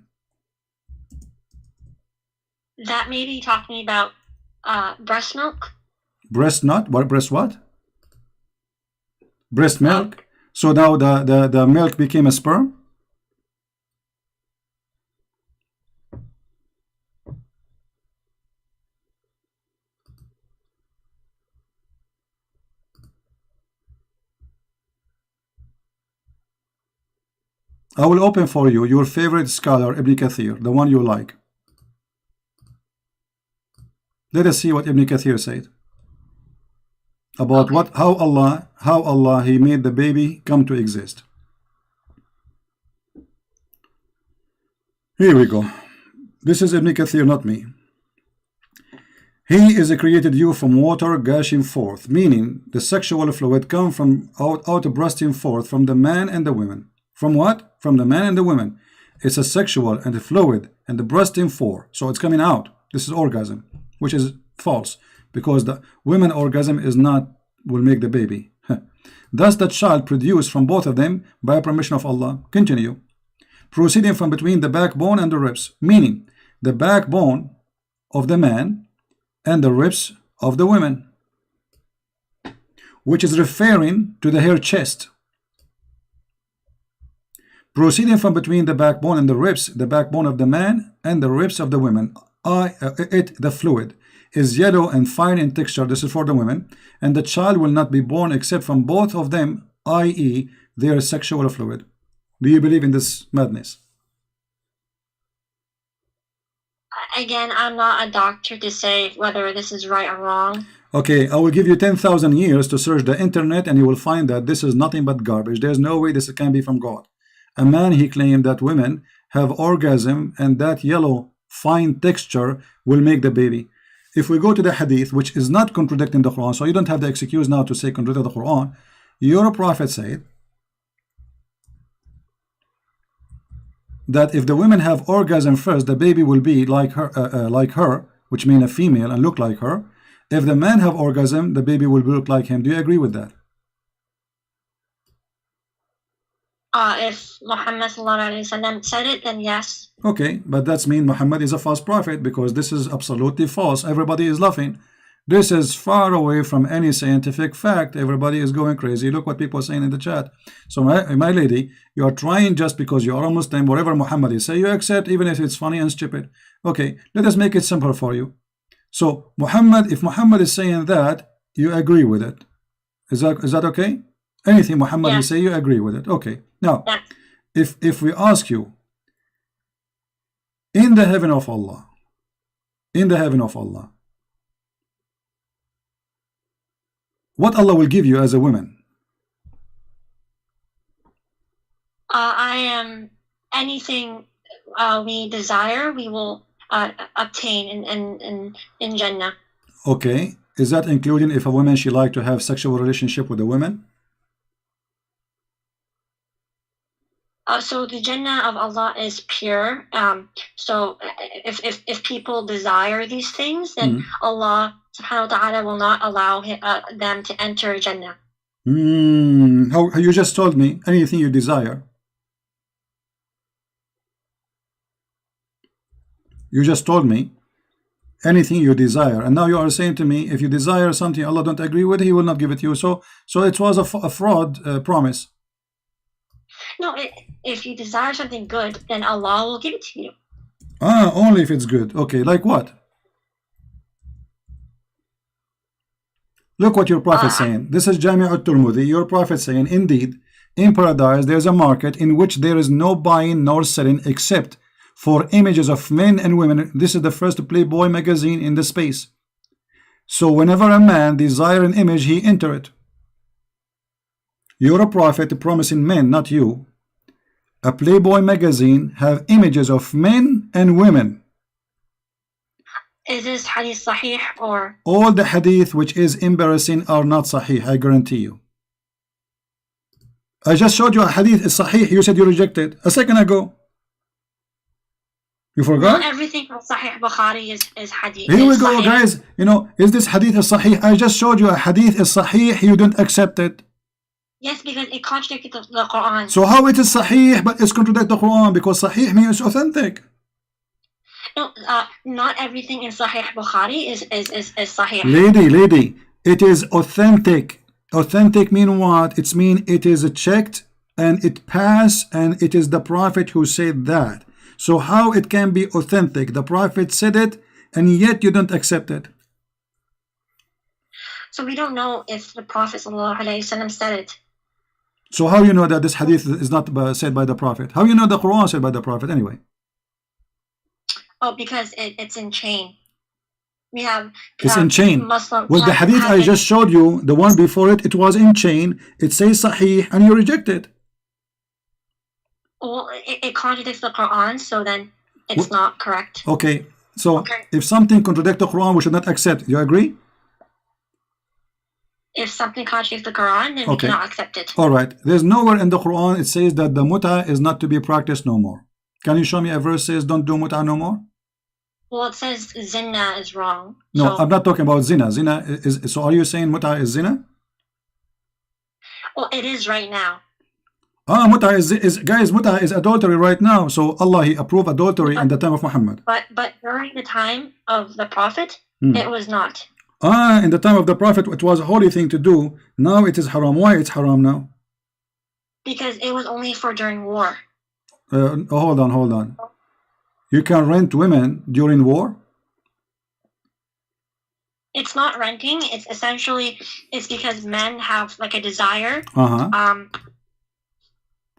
That may be talking about breast milk. Breast not? What breast what? Breast milk. So now the milk became a sperm? I will open for you your favorite scholar, Ibn Kathir, the one you like. Let us see what Ibn Kathir said about how Allah He made the baby come to exist. Here we go. This is Ibn Kathir, not me. He is created you from water gushing forth, meaning the sexual fluid come from out bursting forth from the man and the women. From what? From the man and the women. It's a sexual and a fluid and the bursting forth. So it's coming out. This is orgasm, which is false because the women orgasm is not will make the baby. Thus the child produced from both of them by permission of Allah. Continue. Proceeding from between the backbone and the ribs, meaning the backbone of the man and the ribs of the women, which is referring to the hair chest. Proceeding from between the backbone and the ribs, the backbone of the man and the ribs of the women, the fluid is yellow and fine in texture. This is for the women, and the child will not be born except from both of them, i.e. their sexual fluid. Do you believe in this madness? Again, I'm not a doctor to say whether this is right or wrong. Okay, I will give you 10,000 years to search the internet and you will find that this is nothing but garbage. There's no way this can be from God. A man, he claimed that women have orgasm and that yellow fine texture will make the baby. If we go to the hadith, which is not contradicting the Quran, so you don't have the excuse now to say contradict the Quran, your prophet said that if the women have orgasm first, the baby will be like her, which means a female and look like her. If the man have orgasm, the baby will look like him. Do you agree with that? If Muhammad said it, then yes. Okay, but that's mean Muhammad is a false prophet because this is absolutely false. Everybody is laughing. This is far away from any scientific fact. Everybody is going crazy. Look what people are saying in the chat. So my lady, you are trying just because you are a Muslim, whatever Muhammad is say, you accept even if it's funny and stupid. Okay, let us make it simple for you. So Muhammad, if Muhammad is saying that, you agree with it. Is that okay? Anything Muhammad will say, you agree with it. Okay. Now, if we ask you, in the heaven of Allah, what Allah will give you as a woman? I am anything we desire, we will obtain in Jannah. Okay, is that including if a woman she like to have sexual relationship with a woman? So the Jannah of Allah is pure. So if people desire these things, then Allah subhanahu wa ta'ala will not allow them to enter Jannah. How you just told me anything you desire. You just told me anything you desire, and now you are saying to me if you desire something Allah don't agree with, He will not give it to you. So it was a fraud promise. No, if you desire something good, then Allah will give it to you. Only if it's good. Okay, like what? Look what your prophet is saying. This is Jami' al-Turmudi. Your prophet saying, indeed, in paradise there is a market in which there is no buying nor selling except for images of men and women. This is the first Playboy magazine in the space. So whenever a man desire an image, he enter it. You're a prophet promising men, not you. A Playboy magazine have images of men and women. Is this hadith sahih or? All the hadith which is embarrassing are not sahih, I guarantee you. I just showed you a hadith is sahih, you said you rejected a second ago. You forgot? Not everything from Sahih Bukhari is hadith. Here we go, guys. You know, is this hadith is sahih? I just showed you a hadith is sahih, you didn't accept it. Yes, because it contradicted the Quran. So how it is sahih but it's contradict the Quran? Because sahih means authentic. No, not everything in Sahih Bukhari is sahih. Lady, it is authentic. Authentic mean what? It's mean it is checked and it passed and it is the Prophet who said that. So how it can be authentic? The Prophet said it and yet you don't accept it. So we don't know if the Prophet ﷺ said it. So how you know that this hadith is not said by the Prophet? How you know the Quran said by the Prophet anyway? Oh, because it's in chain. We have it's in chain. Muslim. Well, the hadith I just showed you, the one before it, it was in chain. It says sahih, and you reject it. Well, it contradicts the Quran, so then it's not correct. Okay, So Okay. if something contradicts the Quran, we should not accept. You agree? If something contradicts the Quran, then we Okay. cannot accept it. All right. There's nowhere in the Quran it says that the muta is not to be practiced no more. Can you show me a verse says don't do muta no more? Well, it says zina is wrong. No, So, I'm not talking about zina. Zina is, so are you saying muta is zina? well, it is right now. Ah, muta is guys, muta is adultery right now. So Allah, He approved adultery in the time of Muhammad. But during the time of the Prophet, Hmm. it was not. Ah, in the time of the Prophet, it was a holy thing to do. Now it is haram. Why it's haram now? Because it was only for during war. Hold on. You can rent women during war? It's not renting. It's essentially, it's because men have like a desire. Uh-huh.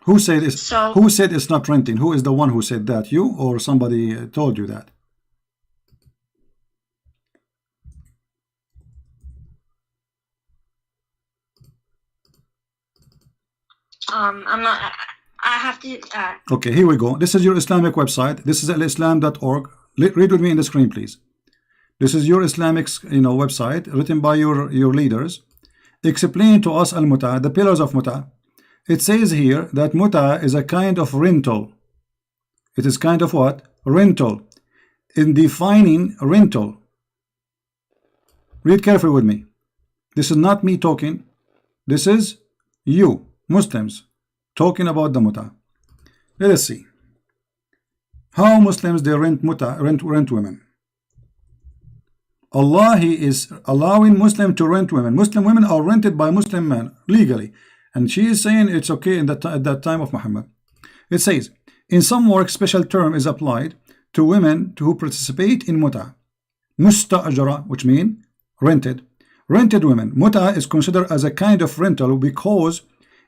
Who said it's, So, who said it's not renting? Who is the one who said that? You or somebody told you that? I'm not, I have to, Okay, here we go. This is your Islamic website. This is alislam.org. Read with me in the screen, please. This is your Islamic, website written by your leaders. Explain to us al-muta, the pillars of muta. It says here that muta is a kind of rental. It is kind of what? Rental. In defining rental, read carefully with me. This is not me talking. This is you, Muslims, talking about the muta. Let us see how Muslims they rent muta, rent women. Allah, He is allowing Muslim to rent women. Muslim women are rented by Muslim men legally, and she is saying it's okay in at that time of Muhammad. It says, in some work, special term is applied to women who participate in muta. Musta'ajara, which means rented. Rented women. Muta is considered as a kind of rental because,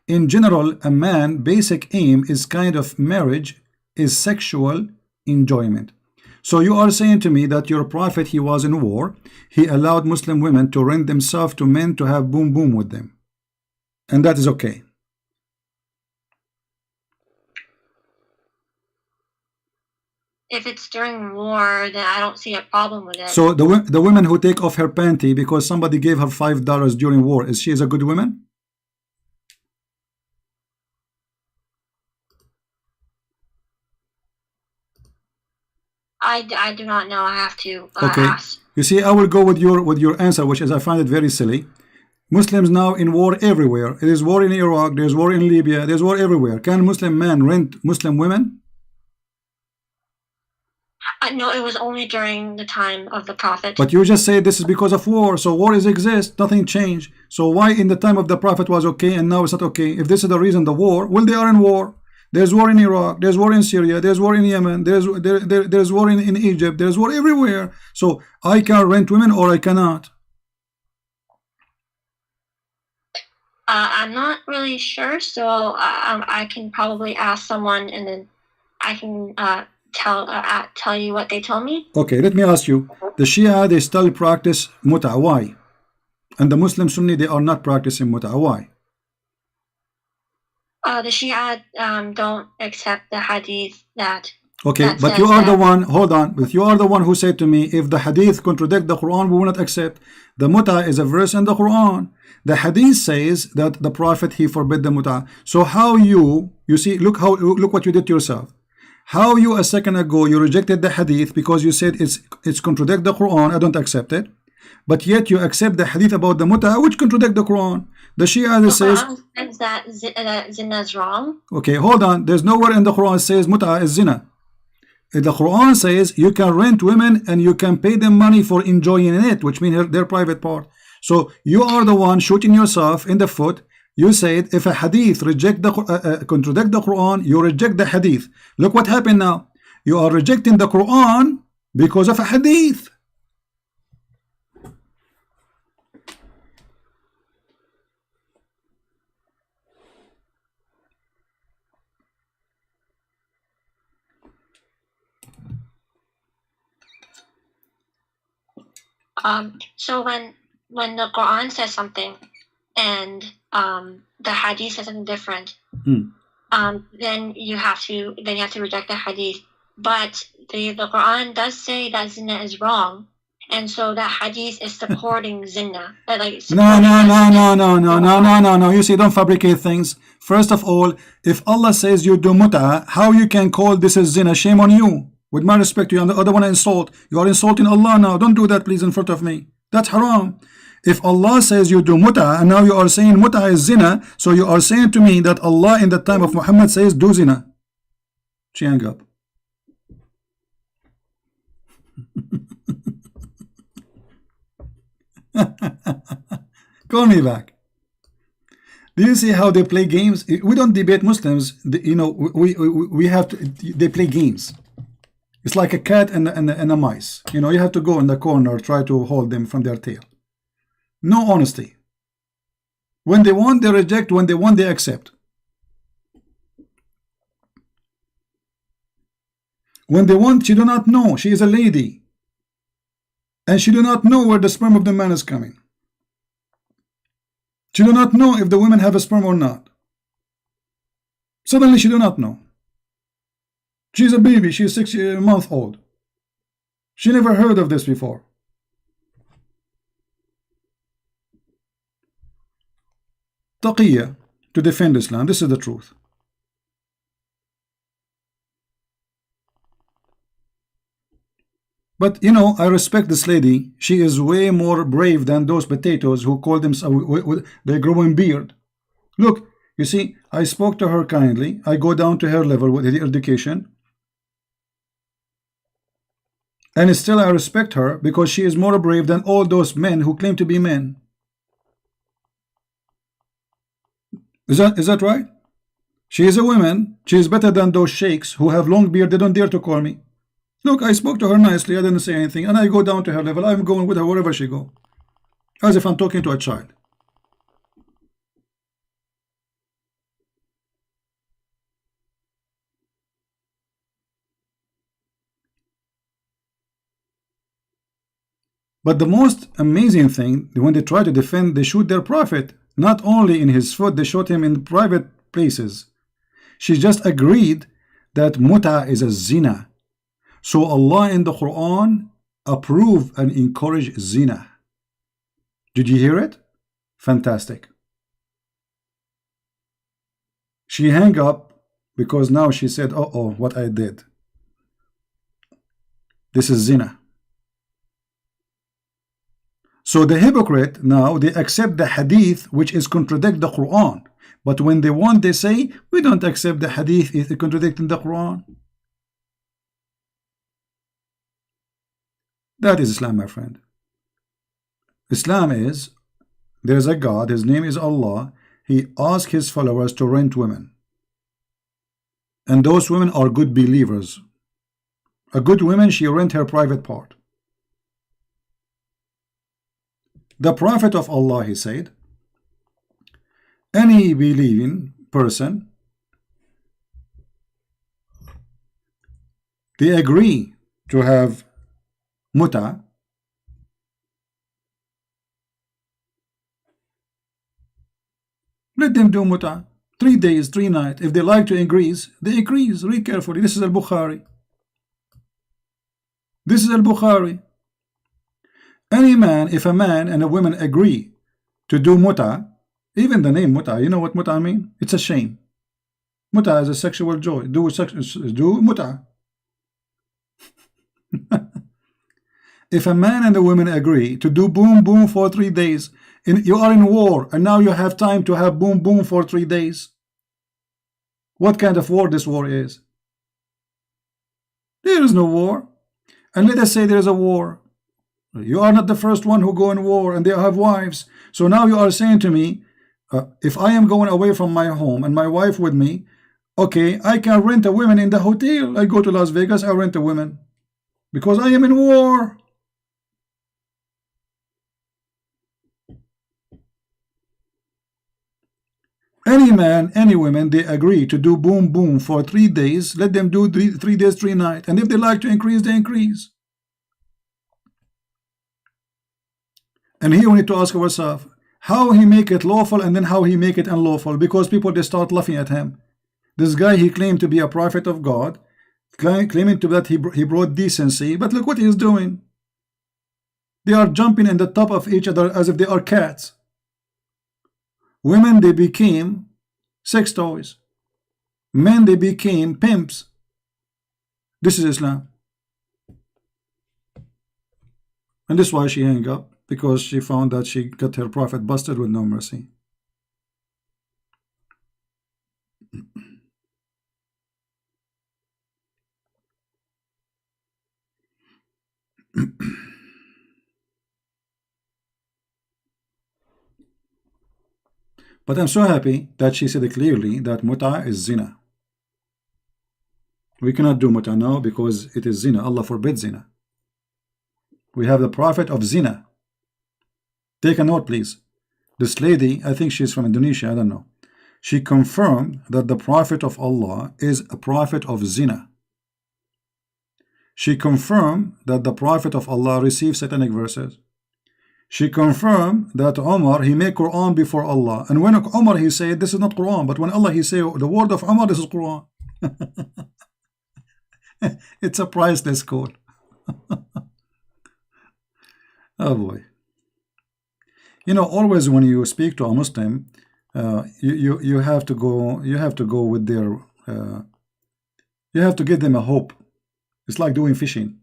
in general, a man's basic aim is kind of marriage is sexual enjoyment. So you are saying to me that your prophet, he was in war, he allowed Muslim women to rent themselves to men to have boom boom with them, and that is okay. if it's during war, then I don't see a problem with it. So the woman who take off her panty because somebody gave her $5 during war, is she a good woman? I do not know. I have to Okay. ask. You see, I will go with your answer, which is I find it very silly. Muslims now in war everywhere. There is war in Iraq, there's war in Libya, there's war everywhere. Can Muslim men rent Muslim women? No, it was only during the time of the Prophet. But you just say this is because of war. So war is exist, nothing changed. So why in the time of the Prophet was okay and now it's not okay? If this is the reason, the war, well, they are in war. There's war in Iraq, there's war in Syria, there's war in Yemen, there's war in Egypt, there's war everywhere. So I can rent women or I cannot. I'm not really sure, so I can probably ask someone, and then I can tell you what they told me. Okay, let me ask you. The Shia, they still practice muta. Why? And the Muslim Sunni, they are not practicing muta. Why? The Shia don't accept the hadith that. Okay, that but says you are that. the one, hold on, but you are the one who said to me, if the hadith contradict the Quran, we will not accept. The muta is a verse in the Quran. The hadith says that the Prophet, he forbid the muta. So how you see, look what you did to yourself. How you a second ago, you rejected the hadith because you said it's contradict the Quran, I don't accept it. But yet you accept the hadith about the muta, which contradict the Quran. The Shia The says, Quran says that zina is wrong. okay, hold on, there's nowhere in the Quran says muta is zina. The Quran says you can rent women and you can pay them money for enjoying it, which means their private part. So you are the one shooting yourself in the foot. You said if a hadith contradict the Quran, you reject the hadith. Look what happened now. You are rejecting the Quran because of a hadith. So when the Quran says something and the hadith says something different, then you have to reject the hadith. but the Quran does say that zina is wrong, and so that hadith is supporting zina. No. You see, don't fabricate things. First of all, if Allah says you do muta, how you can call this as zina? Shame on you. With my respect to you, and the other one insult. You are insulting Allah now. Don't do that, please, in front of me. That's haram. If Allah says you do muta, and now you are saying muta is zina, so you are saying to me that Allah in the time of Muhammad says do zina. She hung up. Call me back. Do you see how they play games? We don't debate Muslims. You know, we have to. They play games. It's like a cat and a mice. You know, you have to go in the corner, try to hold them from their tail. No honesty. When they want, they reject. When they want, they accept. When they want, she do not know. She is a lady. And she do not know where the sperm of the man is coming. She do not know if the women have a sperm or not. Suddenly she do not know. She's a baby. She's 6 months old. She never heard of this before. Taqiyya, to defend Islam. This is the truth. But you know, I respect this lady. She is way more brave than those potatoes who call themselves they grow in beard. Look, you see, I spoke to her kindly. I go down to her level with her education. And still I respect her because she is more brave than all those men who claim to be men. Is that right? She is a woman. She is better than those sheikhs who have long beard. They don't dare to call me. Look, I spoke to her nicely. I didn't say anything. And I go down to her level. I'm going with her wherever she go. As if I'm talking to a child. But the most amazing thing, when they try to defend, they shoot their prophet. Not only in his foot, they shot him in private places. She just agreed that muta is a zina. So Allah in the Quran approve and encourage zina. Did you hear it? Fantastic. She hung up because now she said, oh, what I did. This is zina. So the hypocrite now, they accept the hadith which is contradict the Quran. But when they want, they say, we don't accept the hadith, it's contradicting the Quran. That is Islam, my friend. Islam is, there's a God, his name is Allah. He asks his followers to rent women. And those women are good believers. A good woman, she rent her private part. The Prophet of Allah, he said, any believing person, they agree to have muta, let them do muta 3 days, 3 nights. If they like to increase, they increase. Read carefully. This is al-Bukhari. This is al-Bukhari. Any man, if a man and a woman agree to do muta, even the name muta, you know what muta mean? It's a shame. Muta is a sexual joy. Do muta. If a man and a woman agree to do boom boom for 3 days, you are in war, and now you have time to have boom boom for 3 days. What kind of war this war is? There is no war. And let us say there is a war. You are not the first one who go in war, and they have wives. So now you are saying to me, if I am going away from my home and my wife with me, okay, I can rent a woman in the hotel. I go to Las Vegas, I rent a woman because I am in war. Any man, any woman, they agree to do boom boom for 3 days. Let them do 3 days, 3 nights. And if they like to increase, they increase. And here we need to ask ourselves, how he make it lawful and then how he make it unlawful, because people, they start laughing at him. This guy, he claimed to be a prophet of God. claiming to that he brought decency, but look what he's doing. They are jumping in the top of each other as if they are cats. Women, they became sex toys. Men, they became pimps. This is Islam. And this is why she hung up, because she found that she got her prophet busted with no mercy. But I'm so happy that she said it clearly that muta is zina. We cannot do muta now because it is zina. Allah forbids zina. We have the prophet of zina. Take a note, please. This lady, I think she's from Indonesia, I don't know. She confirmed that the prophet of Allah is a prophet of zina. She confirmed that the prophet of Allah received satanic verses. She confirmed that Umar, he made Quran before Allah. And when Umar, he said, this is not Quran. But when Allah, he said, the word of Umar, this is Quran. It's a priceless code. Oh boy. You know, always when you speak to a Muslim, you have to go with their, you have to give them a hope. It's like doing fishing.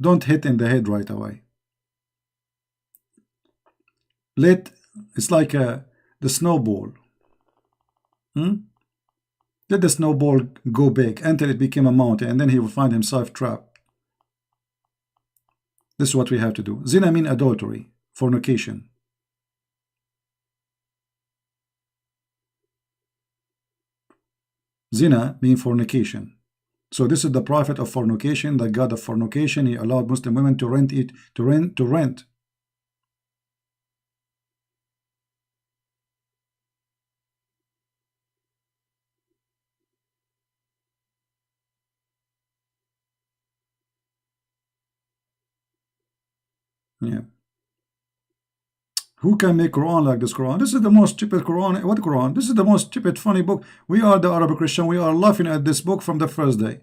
Don't hit in the head right away. It's like the snowball. Let the snowball go big until it became a mountain, and then he will find himself trapped. This is what we have to do. Zina means adultery, fornication. Zina means fornication. So this is the prophet of fornication, the god of fornication. He allowed Muslim women to rent. Yeah. Who can make Quran like this Quran? This is the most stupid Quran. What Quran? This is the most stupid, funny book. We are the Arab Christian. We are laughing at this book from the first day.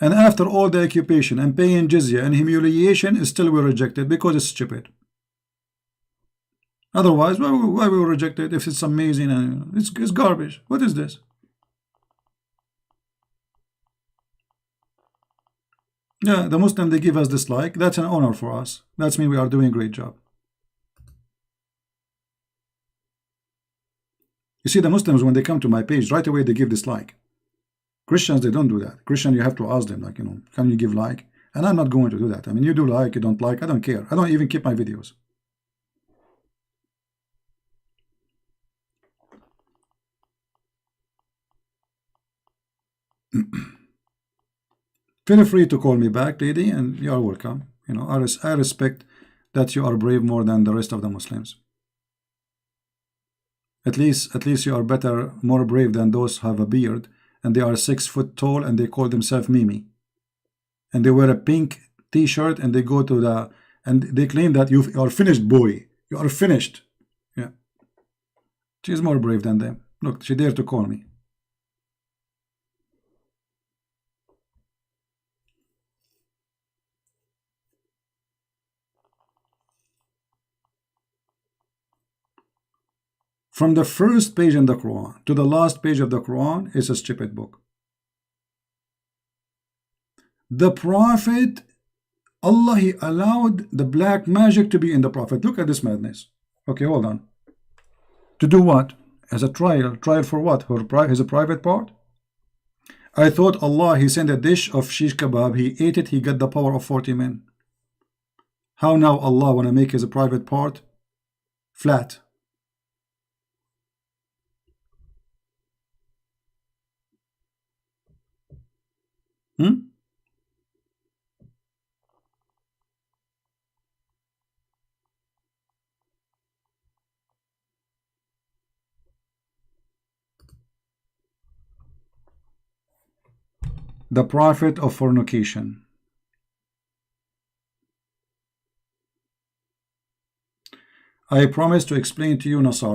And after all the occupation and paying jizya and humiliation, still we reject it because it's stupid. Otherwise, why we will reject it if it's amazing and it's garbage? What is this? Yeah, the Muslim, they give us dislike. That's an honor for us. That means we are doing a great job. You see, the Muslims, when they come to my page, right away they give dislike. Christians, they don't do that. Christian, you have to ask them, like, can you give like? And I'm not going to do that. I mean, you do like, you don't like, I don't care. I don't even keep my videos. Feel free to call me back, lady, and you are welcome. I respect that you are brave more than the rest of the Muslims. At least you are better, more brave than those who have a beard and they are 6 foot tall and they call themselves Mimi. And they wear a pink t-shirt and they go to and they claim that you are finished, boy. You are finished. Yeah. She's more brave than them. Look, she dared to call me. From the first page in the Quran to the last page of the Quran is a stupid book. The Prophet, Allah, He allowed the black magic to be in the Prophet. Look at this madness. Okay, hold on. To do what? As a trial. Trial for what? His private part? I thought Allah, He sent a dish of shish kebab. He ate it. He got the power of 40 men. How now Allah want to make His private part flat? The prophet of fornication. I promise to explain to you, Nasara.